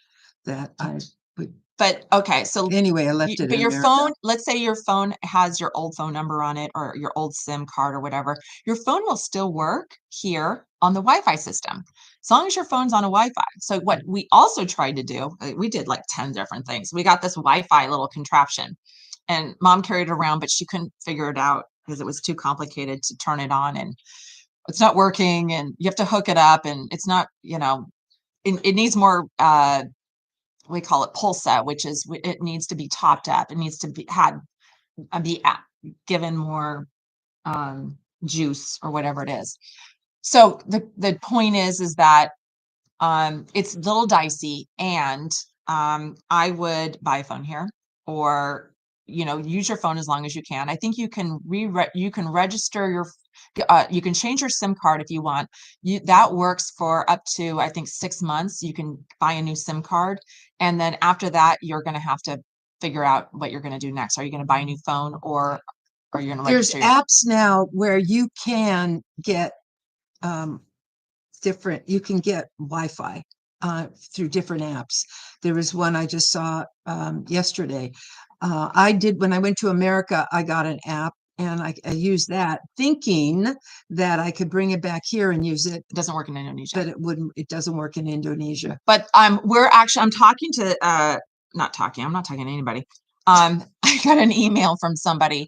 Speaker 2: that I would.
Speaker 1: But okay, so
Speaker 2: anyway, I left it.
Speaker 1: But your phone, let's say your phone has your old phone number on it or your old SIM card or whatever, your phone will still work here on the Wi-Fi system, as long as your phone's on a Wi-Fi. So what we also tried to do, we did like 10 different things. We got this Wi-Fi little contraption, and Mom carried it around, but she couldn't figure it out because it was too complicated to turn it on, and it's not working, and you have to hook it up, and it's not, it needs more we call it pulsa, which is it needs to be topped up. It needs to be given more juice or whatever it is. So the point is that it's a little dicey, and I would buy a phone here, or use your phone as long as you can. I think you can register your you can change your SIM card if you want. That works for up to, I think, 6 months. You can buy a new SIM card, and then after that, you're going to have to figure out what you're going to do next. Are you going to buy a new phone, or you're going to register?
Speaker 2: There's apps now where you can get you can get Wi-Fi through different apps. There was one I just saw yesterday. When I went to America, I got an app, and I used that thinking that I could bring it back here and use it.
Speaker 1: It doesn't work in Indonesia.
Speaker 2: But it doesn't work in Indonesia.
Speaker 1: But I'm talking to I'm not talking to anybody. I got an email from somebody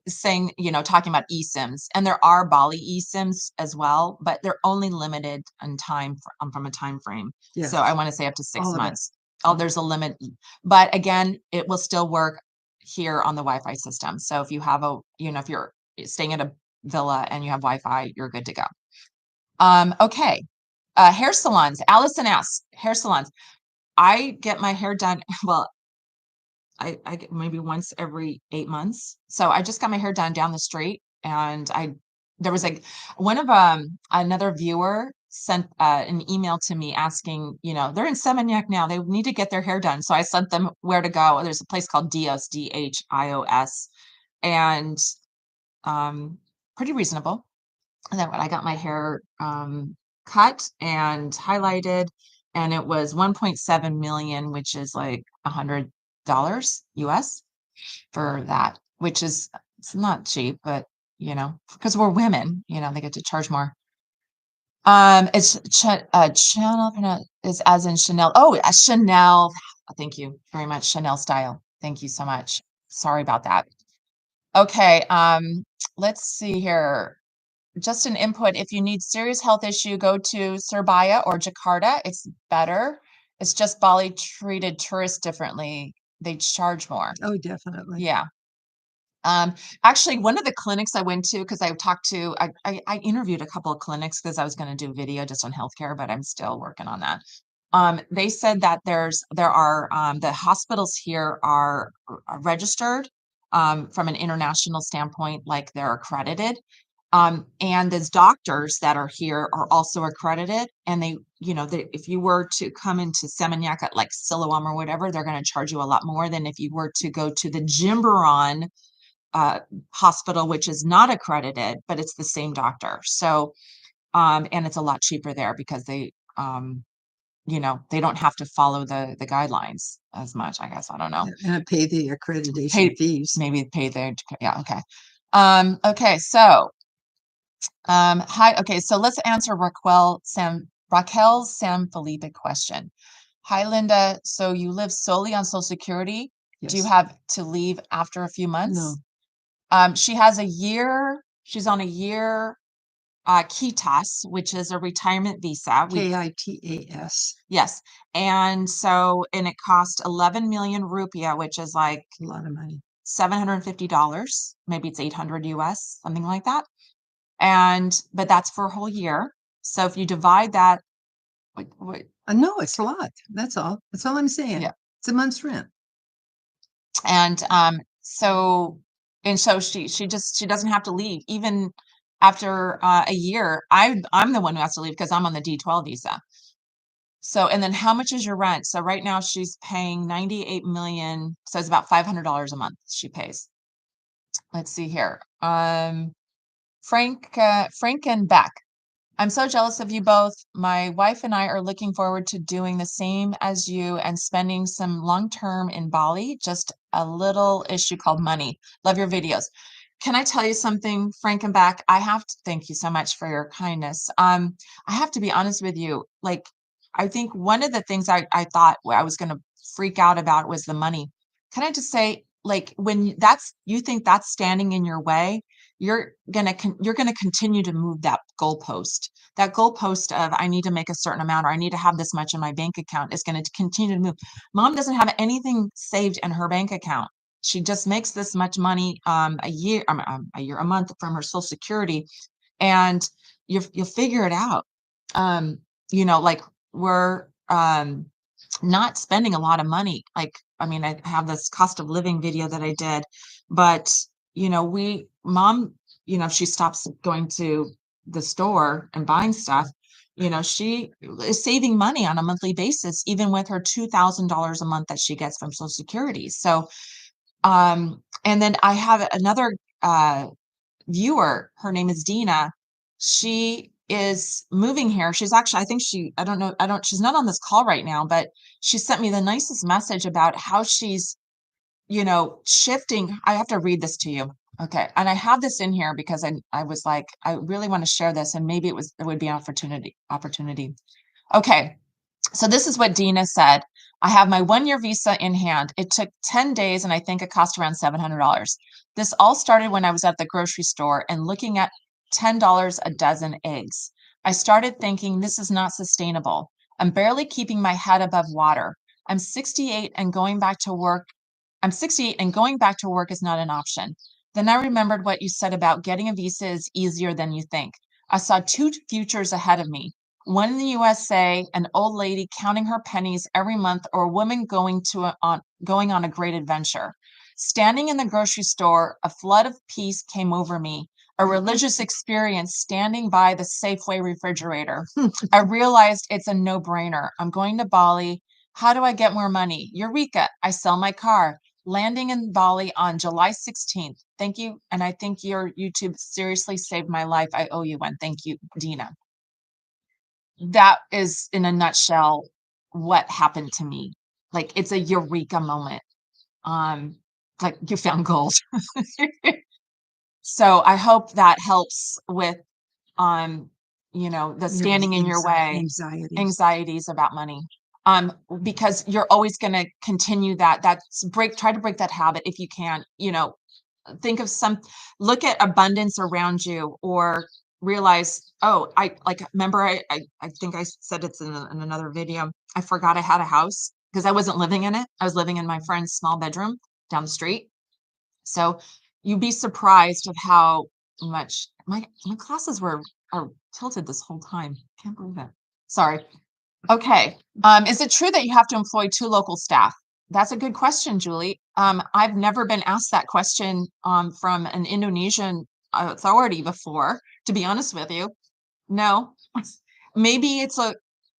Speaker 1: saying, talking about eSIMs, and there are Bali eSIMs as well, but they're only limited in time from a time frame. Yes. So I want to say up to 6 months. Oh, there's a limit, but again, it will still work here on the Wi-Fi system. So if you have if you're staying at a villa and you have Wi-Fi, you're good to go. Okay. Hair salons. Allison asks, hair salons. I get my hair done. Well, I get maybe once every 8 months. So I just got my hair done down the street, and there was like one of another viewer sent an email to me asking, they're in Semenyak now. They need to get their hair done. So I sent them where to go. There's a place called Dios, Dhios, and pretty reasonable. And then when I got my hair cut and highlighted, and it was 1.7 million, which is like $100 US for that, which is, it's not cheap, but because we're women, they get to charge more. It's Chanel is as in Chanel. Oh, Chanel. Thank you very much. Chanel style. Thank you so much. Sorry about that. Okay. Let's see here. Just an input. If you need serious health issue, go to Surabaya or Jakarta. It's better. It's just Bali treated tourists differently. They charge more.
Speaker 2: Oh, definitely.
Speaker 1: Yeah. Actually, one of the clinics I went to, because I interviewed a couple of clinics because I was going to do a video just on healthcare, but I'm still working on that. They said that there are the hospitals here are registered from an international standpoint, like they're accredited. And those doctors that are here are also accredited, and if you were to come into Semenyak at like Siloam or whatever, they're going to charge you a lot more than if you were to go to the Jimbaran hospital, which is not accredited, but it's the same doctor. So, and it's a lot cheaper there because they don't have to follow the guidelines as much, I guess. I don't know.
Speaker 2: And pay the accreditation fees.
Speaker 1: Maybe pay yeah, okay. Okay, so hi, okay, so let's answer Raquel's Sam Felipe question. Hi, Linda. So you live solely on Social Security?
Speaker 2: Yes.
Speaker 1: Do you have to leave after a few months?
Speaker 2: No.
Speaker 1: She has a year. She's on a year KITAS, which is a retirement visa.
Speaker 2: KITAS.
Speaker 1: Yes. And it cost 11 million rupiah, which is like
Speaker 2: a lot of money.
Speaker 1: $750. Maybe it's 800 US, something like that. But that's for a whole year. So if you divide that,
Speaker 2: no, it's a lot. That's all. That's all I'm saying.
Speaker 1: Yeah.
Speaker 2: It's a month's rent.
Speaker 1: And so she doesn't have to leave even after a year. I'm the one who has to leave because I'm on the D12 visa. So, and then how much is your rent? So right now she's paying 98 million. So it's about $500 a month she pays. Let's see here. Frank and Beck. I'm so jealous of you both. My wife and I are looking forward to doing the same as you and spending some long term in Bali. Just a little issue called money. Love your videos. Can I tell you something, Frank and Beck? I have to thank you so much for your kindness. I have to be honest with you. Like, I think one of the things I thought I was going to freak out about was the money. Can I just say, like, when you think that's standing in your way, you're gonna continue to move that goalpost. That goalpost of I need to make a certain amount or I need to have this much in my bank account is going to continue to move. Mom doesn't have anything saved in her bank account. She just makes this much money a month from her Social Security, and you'll figure it out. Like we're not spending a lot of money. Like, I mean, I have this cost of living video that I did, but mom, if she stops going to the store and buying stuff, she is saving money on a monthly basis, even with her $2,000 a month that she gets from Social Security. So, and then I have another viewer. Her name is Dina. She is moving here. She's actually, she's not on this call right now, but she sent me the nicest message about how she's, shifting. I have to read this to you. Okay. And I have this in here because I was like, I really want to share this, and maybe it would be an opportunity. Okay. So this is what Dina said. I have my 1-year visa in hand. It took 10 days and I think it cost around $700. This all started when I was at the grocery store and looking at $10 a dozen eggs. I started thinking this is not sustainable. I'm barely keeping my head above water. I'm 68 and going back to work. I'm 68 and going back to work is not an option. Then I remembered what you said about getting a visa is easier than you think. I saw two futures ahead of me. One in the USA, an old lady counting her pennies every month, or a woman going on a great adventure. Standing in the grocery store, a flood of peace came over me, a religious experience standing by the Safeway refrigerator. I realized it's a no-brainer. I'm going to Bali. How do I get more money? Eureka, I sell my car. Landing in Bali on July 16th. Thank you. And I think your YouTube seriously saved my life. I owe you one. Thank you, Dina. That is, in a nutshell, what happened to me. Like, it's a eureka moment. Um, like you found gold. So I hope that helps with, um, the standing in your way, anxieties about money. Because you're always going to continue try to break that habit if you can, think of look at abundance around you, or realize, oh, I think I said it's in another video. I forgot I had a house because I wasn't living in it. I was living in my friend's small bedroom down the street. So you'd be surprised of how much my classes are tilted this whole time. Can't believe it. Sorry. Okay. Is it true that you have to employ 2 local staff? That's a good question, Julie. I've never been asked that question from an Indonesian authority before, to be honest with you. No. Maybe it's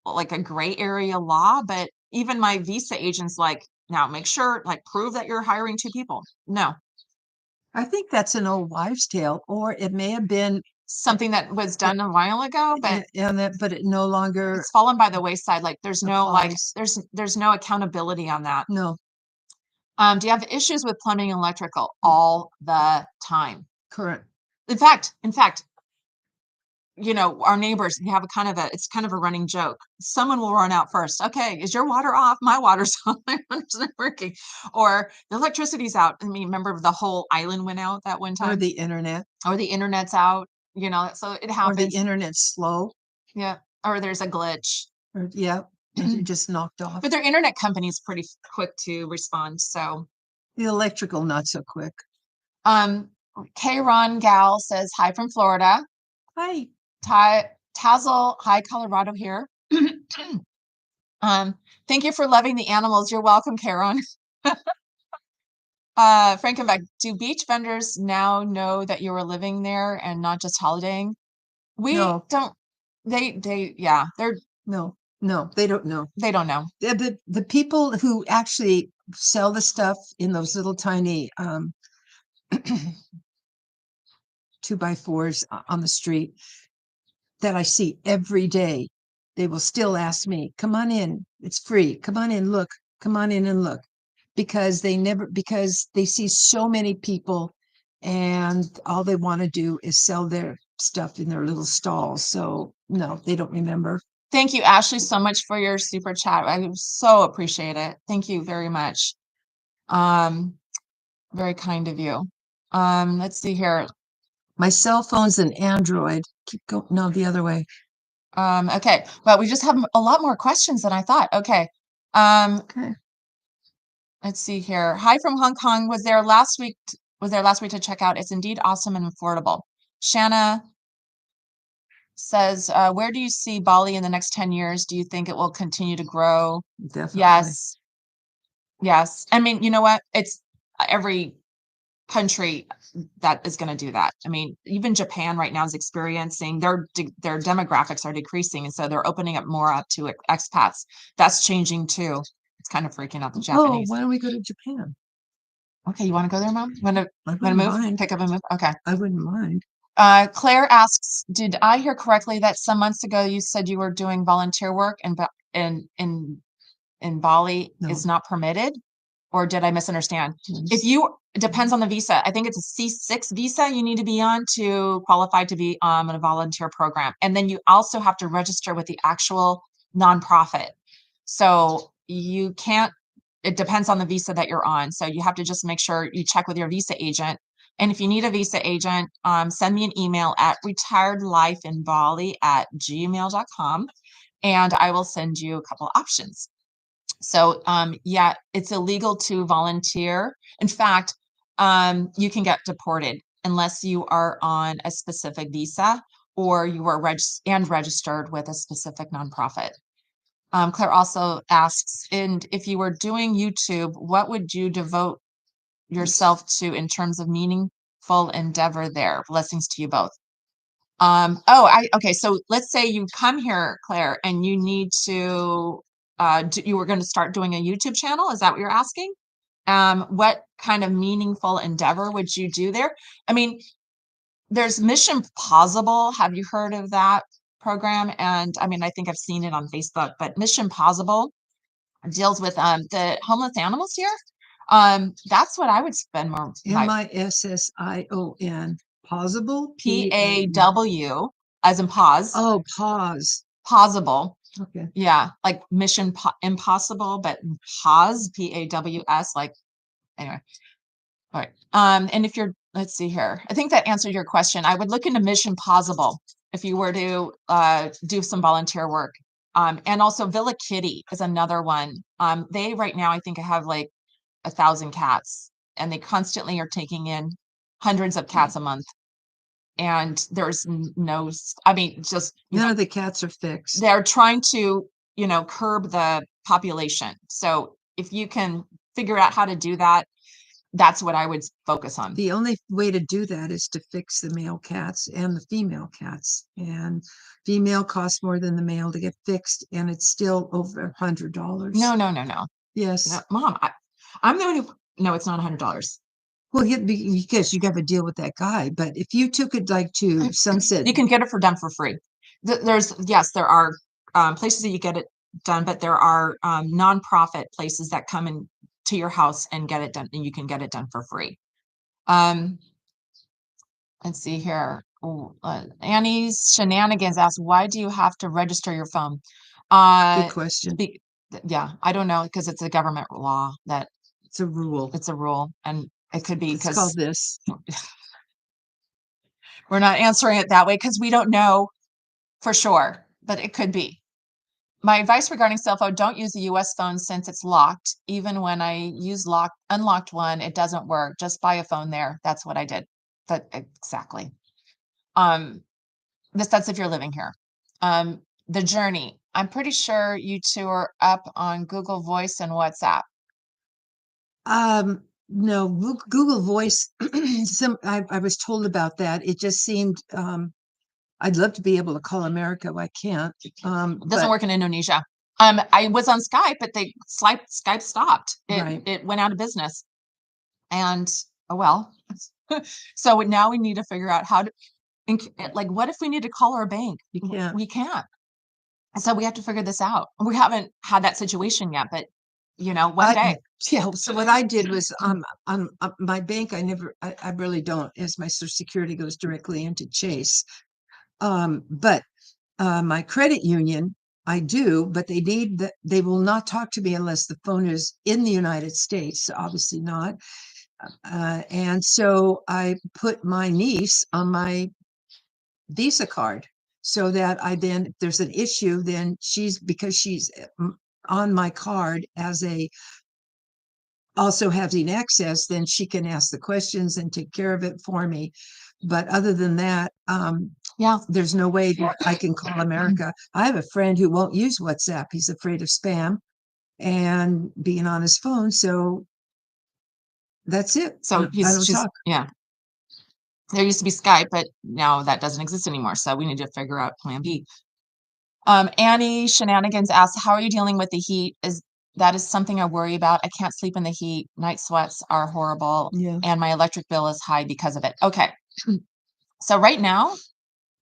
Speaker 1: like a gray area law, but even my visa agent's like, now make sure, like, prove that you're hiring 2 people. No.
Speaker 2: I think that's an old wives' tale, or it may have been
Speaker 1: Something that was done a while ago, but
Speaker 2: but it no longer
Speaker 1: it's fallen by the wayside. Like, there's no
Speaker 2: applies.
Speaker 1: there's no accountability on that.
Speaker 2: No,
Speaker 1: Do you have issues with plumbing and electrical? All the time.
Speaker 2: correct.
Speaker 1: In fact, our neighbors, we have it's kind of a running joke. Someone will run out first. Okay, is your water off? My water's off. My water's not working. Or the electricity's out. I mean, remember the whole island went out that one
Speaker 2: Or
Speaker 1: time?
Speaker 2: the internet,
Speaker 1: Or the internet's out, so it
Speaker 2: or the
Speaker 1: happens.
Speaker 2: internet's slow,
Speaker 1: Yeah. Or there's a glitch.
Speaker 2: or it just knocked off.
Speaker 1: But their internet company is pretty quick to respond. So,
Speaker 2: The electrical, not so quick.
Speaker 1: K Ron Gal says hi from Florida.
Speaker 2: Hi.
Speaker 1: Tazzle, hi Colorado here. Thank you for loving the animals. You're welcome, Karen. Frankenbeck, do beach vendors now know that you were living there and not just holidaying? We
Speaker 2: No.
Speaker 1: don't. Yeah,
Speaker 2: No, they don't know.
Speaker 1: they don't know.
Speaker 2: The people who actually sell the stuff in those little tiny 2x4s on the street that I see every day, they will still ask me, come on in, it's free, come on in, look, come on in and look, because they see so many people, and all they want to do is sell their stuff in their little stalls. So no, they don't remember.
Speaker 1: Thank you, Ashley, so much for your super chat. I so appreciate it. Thank you very much. Very kind of you. Let's see here.
Speaker 2: My cell phone's an Android. Keep going. No, the other way.
Speaker 1: Okay, but we just have a lot more questions than I thought. Okay.
Speaker 2: Okay.
Speaker 1: Let's see here. Hi from Hong Kong. Was there last week to check out. It's indeed awesome and affordable. Shanna says, where do you see Bali in the next 10 years? Do you think it will continue to grow?
Speaker 2: Definitely.
Speaker 1: Yes. Yes. I mean, you know what? It's every country that is going to do that. I mean, even Japan right now is experiencing their demographics are decreasing, and so they're opening up more up to expats. That's changing too. It's kind of freaking out the Japanese.
Speaker 2: Why don't we go to Japan?
Speaker 1: Okay, you want to go there, Mom? Want to move?
Speaker 2: Mind.
Speaker 1: Pick up and move? Okay.
Speaker 2: I wouldn't mind.
Speaker 1: Claire asks, did I hear correctly that some months ago you said you were doing volunteer work and in Bali is not permitted? Or did I misunderstand? It depends on the visa. I think it's a C6 visa you need to be on to qualify to be on a volunteer program. And then you also have to register with the actual nonprofit. So you can't, it depends on the visa that you're on. So you have to just make sure you check with your visa agent. And if you need a visa agent, send me an email at retiredlifeinbali@gmail.com, and I will send you a couple options. So, yeah, it's illegal to volunteer. In fact, you can get deported unless you are on a specific visa or you are registered with a specific nonprofit. Claire also asks, and if you were doing YouTube, what would you devote yourself to in terms of meaningful endeavor there? Blessings to you both. Okay. So let's say you come here, Claire, and you need to, you were going to start doing a YouTube channel. Is that what you're asking? What kind of meaningful endeavor would you do there? I mean, there's Mission Possible. Have you heard of that program? And I mean, I think I've seen it on Facebook, but Mission Possible deals with the homeless animals here. That's what I would spend more my
Speaker 2: Mission, possible,
Speaker 1: PAW as in pause.
Speaker 2: Oh, pause.
Speaker 1: Possible.
Speaker 2: Okay.
Speaker 1: Yeah, like Impossible, but pause, PAWS, like anyway. All right. And if you're, let's see here. I think that answered your question. I would look into Mission Possible if you were to do some volunteer work. And also Villa Kitty is another one. They right now I think have like 1,000 cats, and they constantly are taking in hundreds of cats a month. And there's no, I mean, just
Speaker 2: none of the cats are fixed.
Speaker 1: They're trying to, curb the population. So if you can figure out how to do that, that's what I would focus on.
Speaker 2: The only way to do that is to fix the male cats and the female cats. And female costs more than the male to get fixed, and it's still over $100.
Speaker 1: No.
Speaker 2: Yes.
Speaker 1: No, Mom, I'm the one who, no, it's not $100.
Speaker 2: Well, yeah, because you got to deal with that guy. But if you took it like to Sunset,
Speaker 1: You can get it done for free. Yes, there are places that you get it done, but there are nonprofit places that come in to your house and get it done, and you can get it done for free. Let's see here. Annie's Shenanigans asks, why do you have to register your phone?
Speaker 2: good question.
Speaker 1: Yeah, I don't know, because it's a government law that
Speaker 2: It's a rule.
Speaker 1: it's a rule, and it could be
Speaker 2: It's called this.
Speaker 1: We're not answering it that way because we don't know for sure, but it could be. My advice regarding cell phone, don't use the US phone since it's locked. Even when I use unlocked one, it doesn't work. Just buy a phone there. That's what I did. But exactly. That's if you're living here. The journey. I'm pretty sure you two are up on Google Voice and WhatsApp.
Speaker 2: No, Google Voice. I was told about that. It just seemed I'd love to be able to call America. I can't.
Speaker 1: It doesn't work in Indonesia. I was on Skype, but Skype stopped. It went out of business. And oh well. So now we need to figure out how to, like, what if we need to call our bank? We can't. So we have to figure this out. We haven't had that situation yet, but one day.
Speaker 2: Yeah. So what I did was on my bank, I really don't, as my Social Security goes directly into Chase. But my credit union, I do, but they will not talk to me unless the phone is in the United States. Obviously not. And so I put my niece on my Visa card so that if there's an issue, then because she's on my card also having access, then she can ask the questions and take care of it for me. But other than that, there's no way that I can call America. I have a friend who won't use WhatsApp. He's afraid of spam and being on his phone. So that's it.
Speaker 1: So yeah. There used to be Skype, but now that doesn't exist anymore. So we need to figure out plan B. Annie Shenanigans asks, how are you dealing with the heat? That is something I worry about. I can't sleep in the heat. Night sweats are horrible.
Speaker 2: Yeah.
Speaker 1: And my electric bill is high because of it. Okay. So right now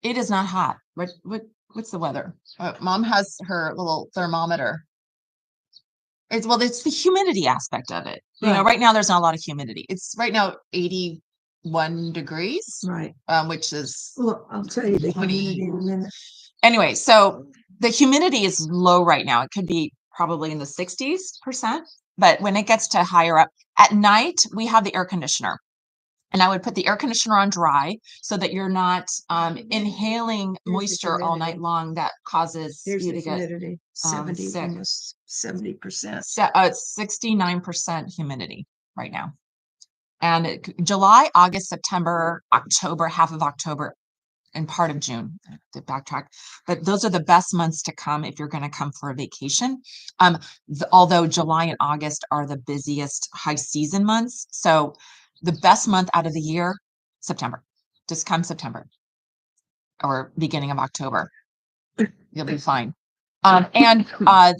Speaker 1: it is not hot. What's the weather? Mom has her little thermometer. It's the humidity aspect of it.
Speaker 2: Right.
Speaker 1: Right now there's not a lot of humidity. It's right now 81 degrees.
Speaker 2: Right.
Speaker 1: Which is,
Speaker 2: well, I'll tell you the humidity in a minute.
Speaker 1: Anyway, so the humidity is low right now. It could be probably in the 60%, but when it gets to higher up at night, we have the air conditioner. And I would put the air conditioner on dry so that you're not inhaling moisture all night long that causes
Speaker 2: Here's
Speaker 1: you
Speaker 2: the
Speaker 1: to get
Speaker 2: humidity, 70,
Speaker 1: sick.
Speaker 2: almost 70%.
Speaker 1: It's 69% humidity right now. And July, August, September, October, half of October, and part of June, to backtrack. But those are the best months to come if you're going to come for a vacation. Although July and August are the busiest high season months. So the best month out of the year, September. Just come September or beginning of October. You'll be fine. And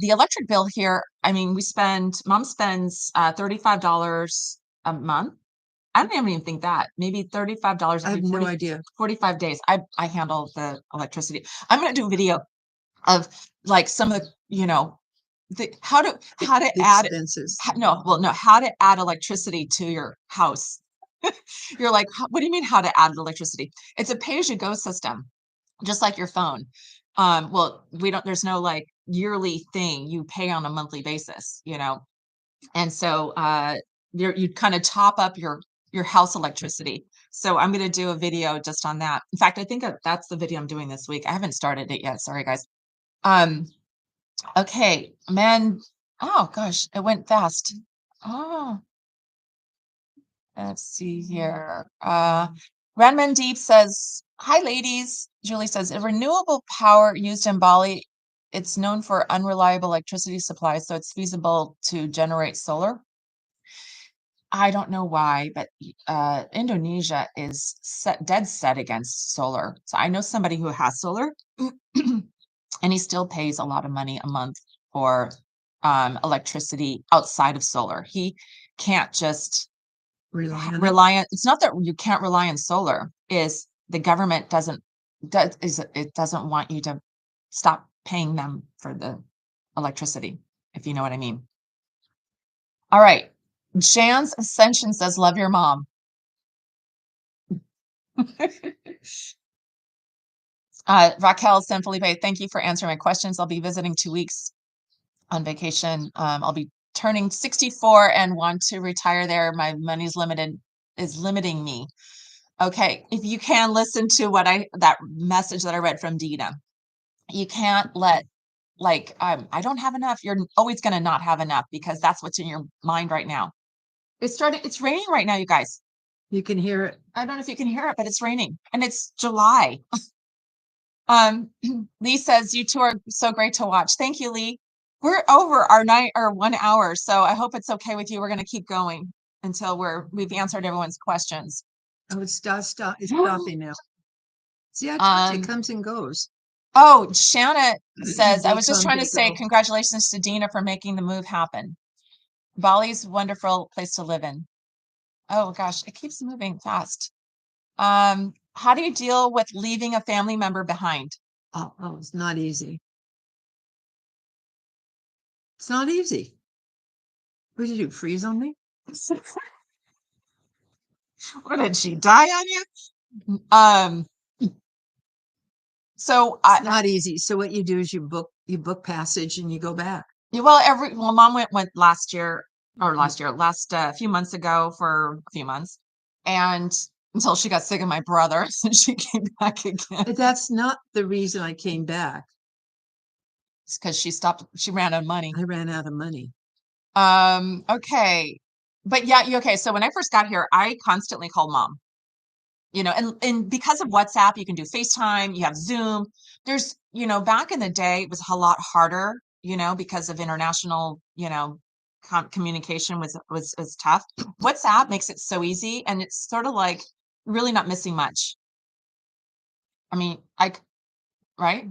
Speaker 1: the electric bill here, I mean, mom spends $35 a month. I don't even think that. Maybe $35
Speaker 2: I have no idea.
Speaker 1: 45 days. I handle the electricity. I'm going to do a video of like some of how to add
Speaker 2: expenses.
Speaker 1: How to add electricity to your house. You're like, what do you mean how to add electricity? It's a pay-as-you-go system, just like your phone. Well, there's no like yearly thing. You pay on a monthly basis, and so you kind of top up your house electricity. So I'm going to do a video just on that. In fact, I think that's the video I'm doing this week. I haven't started it yet. Sorry, guys. Okay, man. Oh gosh, it went fast. Oh, let's see here. Ranman Deep says, hi, ladies. Julie says, a renewable power used in Bali, it's known for unreliable electricity supply, so it's feasible to generate solar. I don't know why, but Indonesia is dead set against solar. So I know somebody who has solar and he still pays a lot of money a month for electricity outside of solar. He can't just rely on, it's not that you can't rely on solar, is the government doesn't want you to stop paying them for the electricity, if you know what I mean. All right. Jan's Ascension says, love your mom. Raquel San Felipe, thank you for answering my questions. I'll be visiting 2 weeks on vacation. I'll be turning 64 and want to retire there. My money's is limiting me. Okay, if you can listen to that message that I read from Dina, you can't let I don't have enough. You're always going to not have enough because that's what's in your mind right now. It's raining right now, you guys.
Speaker 2: You can hear it.
Speaker 1: I don't know if you can hear it, but it's raining and it's July. Lee says, you two are so great to watch. Thank you, Lee. We're over our 1 hour, so I hope it's okay with you. We're going to keep going until we've answered everyone's questions.
Speaker 2: Oh, it's stopping now. See, it comes and goes.
Speaker 1: Oh, Shanna says, I was just trying to say congratulations to Dina for making the move happen. Bali's a wonderful place to live in. Oh gosh, it keeps moving fast. How do you deal with leaving a family member behind?
Speaker 2: Oh, it's not easy. It's not easy. What did you do? Freeze on me?
Speaker 1: What, did she die on you? So
Speaker 2: it's not easy. So what you do is you book passage and you go back.
Speaker 1: Well, mom went last few months ago for a few months, and until she got sick of my brother, and she came back again.
Speaker 2: But that's not the reason I came back.
Speaker 1: It's because she ran out of money.
Speaker 2: I ran out of money.
Speaker 1: Okay. But yeah, okay. So when I first got here, I constantly called mom. And because of WhatsApp, you can do FaceTime, you have Zoom. There's, back in the day, it was a lot harder, because of international, communication was tough. WhatsApp makes it so easy, and it's sort of like really not missing much. I mean, right?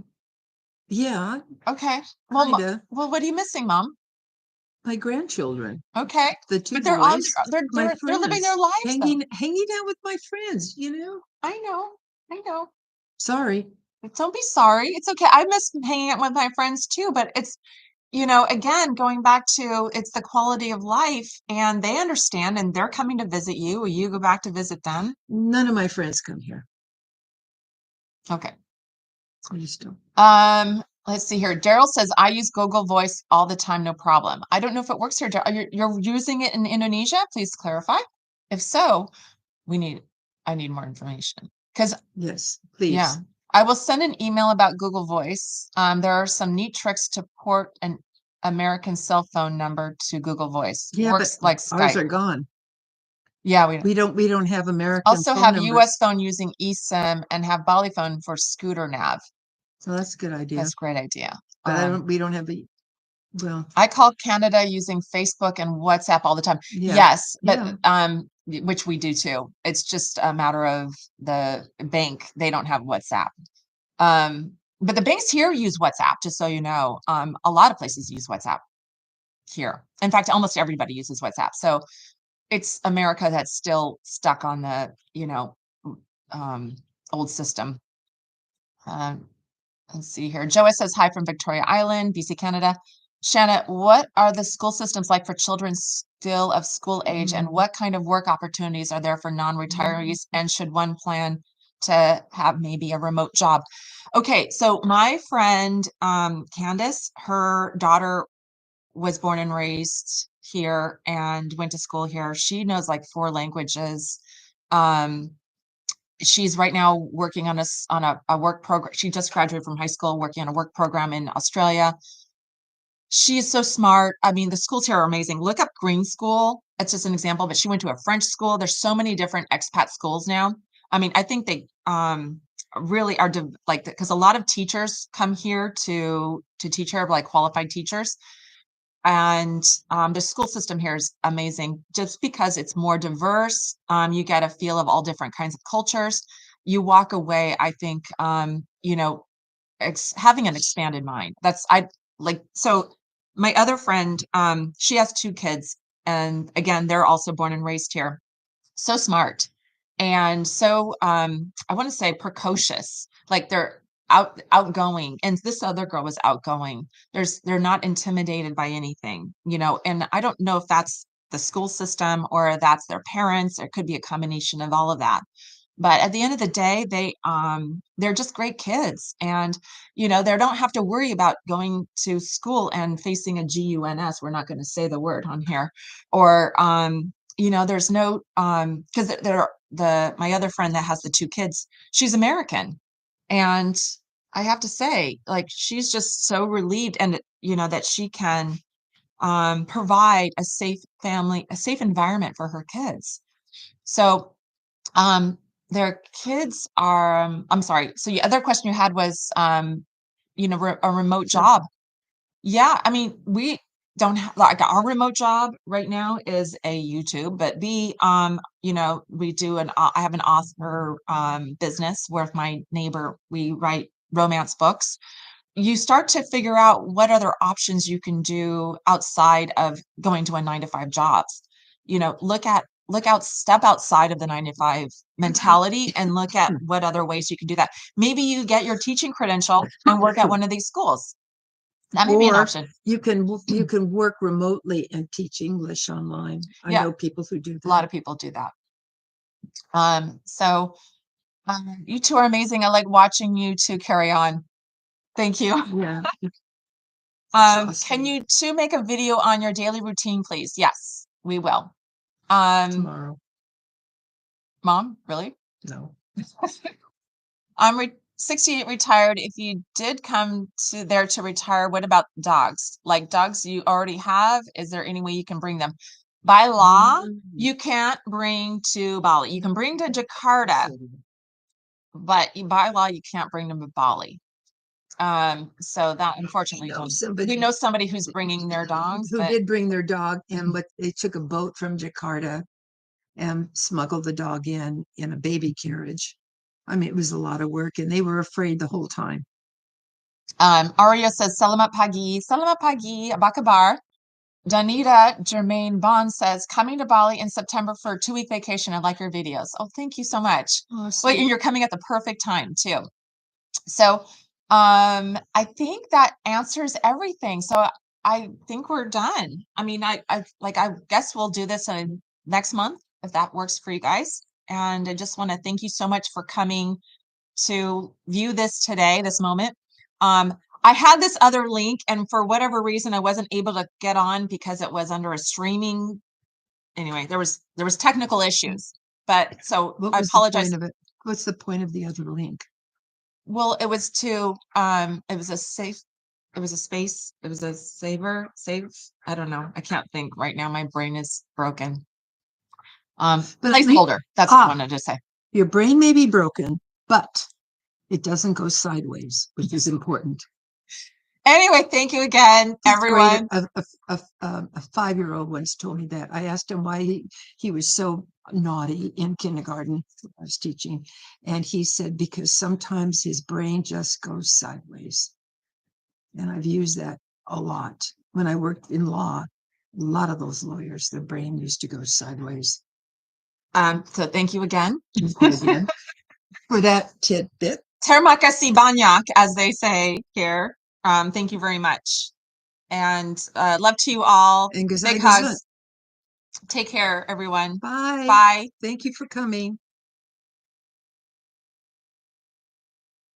Speaker 2: Yeah.
Speaker 1: Okay. Well, what are you missing, Mom?
Speaker 2: My grandchildren.
Speaker 1: Okay.
Speaker 2: The two
Speaker 1: but they're
Speaker 2: boys.
Speaker 1: They're living their lives.
Speaker 2: Hanging out with my friends,
Speaker 1: I know.
Speaker 2: Sorry.
Speaker 1: Don't be sorry. It's okay. I miss hanging out with my friends too, but it's, again, going back to it's the quality of life, and they understand, and they're coming to visit you, or you go back to visit them.
Speaker 2: None of my friends come here.
Speaker 1: Okay.
Speaker 2: Please don't.
Speaker 1: Let's see here. Daryl says, I use Google Voice all the time, no problem. I don't know if it works here. You're using it in Indonesia? Please clarify. If so, I need more information. Because,
Speaker 2: Yes,
Speaker 1: yeah,
Speaker 2: please.
Speaker 1: I will send an email about Google Voice. There are some neat tricks to port an American cell phone number to Google Voice.
Speaker 2: Yeah, but
Speaker 1: Works like
Speaker 2: ours
Speaker 1: Skype.
Speaker 2: are gone.
Speaker 1: Yeah,
Speaker 2: We don't have American
Speaker 1: also
Speaker 2: phone
Speaker 1: have
Speaker 2: numbers.
Speaker 1: US phone using eSIM and have Bali phone for scooter nav.
Speaker 2: So that's a good idea.
Speaker 1: That's a great idea.
Speaker 2: But we don't have the, well,
Speaker 1: I call Canada using Facebook and WhatsApp all the time.
Speaker 2: yeah,
Speaker 1: Yes,
Speaker 2: yeah.
Speaker 1: but which we do too. It's just a matter of the bank. They don't have WhatsApp. But the banks here use WhatsApp, just so you know. A lot of places use WhatsApp here. In fact, almost everybody uses WhatsApp. So it's America that's still stuck on the, um, old system. Um, let's see here. Joa says hi from Victoria Island, BC, Canada. Shanna, what are the school systems like for children still of school age, and what kind of work opportunities are there for non-retirees? And should one plan to have maybe a remote job? Okay, so my friend Candace, her daughter was born and raised here and went to school here. She knows like 4 languages. Um, she's right now working on a work program. She just graduated from high school, working on a work program in Australia. She is so smart. I mean, the schools here are amazing. Look up Green School. It's just an example, but she went to a French school. There's so many different expat schools now. I mean, I think they really are like, because a lot of teachers come here to teach here, like qualified teachers. And the school system here is amazing just because it's more diverse. You get a feel of all different kinds of cultures. You walk away, I think, having an expanded mind. That's I like. So my other friend, she has 2 kids, and again, they're also born and raised here. So smart and so I want to say precocious. Like they're outgoing, and this other girl was outgoing. They're not intimidated by anything, and I don't know if that's the school system or that's their parents. It could be a combination of all of that. But at the end of the day, they're just great kids, and they don't have to worry about going to school and facing a GUNS. We're not going to say the word on here, or there's no because my other friend that has the 2 kids, she's American, and I have to say, like, she's just so relieved, and that she can provide a safe environment for her kids. So their kids are, I'm sorry. So the other question you had was, a remote
Speaker 2: Sure.
Speaker 1: job. Yeah, I mean, we don't have like our remote job right now is a YouTube, but we do I have an author business with my neighbor. We write romance books. You start to figure out what other options you can do outside of going to a 9 to 5 jobs. Step outside of the 9 to 5 mentality and look at what other ways you can do that. Maybe you get your teaching credential and work at one of these schools. That may be an
Speaker 2: Or
Speaker 1: option.
Speaker 2: you can work remotely and teach English online. I
Speaker 1: Yeah,
Speaker 2: know people who do
Speaker 1: a lot
Speaker 2: that.
Speaker 1: of people do that. So you two are amazing. I like watching you two carry on. Thank you.
Speaker 2: Yeah.
Speaker 1: Can
Speaker 2: Awesome.
Speaker 1: you two make a video on your daily routine, please? Yes, we will.
Speaker 2: Tomorrow.
Speaker 1: Mom, really?
Speaker 2: No.
Speaker 1: I'm 68, retired. If you did come to there to retire, what about dogs? Like dogs you already have? Is there any way you can bring them? By law, you can't bring to Bali. You can bring to Jakarta, but by law, you can't bring them to Bali. So that unfortunately, we know somebody who's bringing their dogs,
Speaker 2: who
Speaker 1: but
Speaker 2: did bring their dog in, but they took a boat from Jakarta and smuggled the dog in a baby carriage. I mean, it was a lot of work, and they were afraid the whole time.
Speaker 1: Aria says, Selamat pagi, apa kabar? Danita Jermaine Bond says, coming to Bali in September for a 2-week vacation. I like your videos. Oh, thank you so much. Well, and you're coming at the perfect time too. So I think that answers everything. So I think we're done. I mean, I guess we'll do this next month if that works for you guys. And I just want to thank you so much for coming to view this today, this moment. I had this other link, and for whatever reason, I wasn't able to get on because it was under a streaming. Anyway, there was technical issues. But so
Speaker 2: What
Speaker 1: I
Speaker 2: was the
Speaker 1: apologize.
Speaker 2: point of it? What's the point of the other link?
Speaker 1: Well, it was to it was a safe, it was a space, it was a save. I don't know. I can't think right now. My brain is broken.
Speaker 2: But
Speaker 1: Placeholder. That's what I wanted to say.
Speaker 2: your brain may be broken, but it doesn't go sideways, which is important.
Speaker 1: Anyway, thank you again,
Speaker 2: It's great.
Speaker 1: everyone.
Speaker 2: A 5-year-old once told me that. I asked him why he was so naughty in kindergarten. I was teaching, and he said because sometimes his brain just goes sideways. And I've used that a lot. When I worked in law, a lot of those lawyers, their brain used to go sideways.
Speaker 1: So thank you again.
Speaker 2: For that tidbit.
Speaker 1: Terima kasih banyak, as they say here. Thank you very much. And love to you all.
Speaker 2: And
Speaker 1: Big hugs. Take care, everyone.
Speaker 2: Bye.
Speaker 1: Bye.
Speaker 2: Thank you for coming.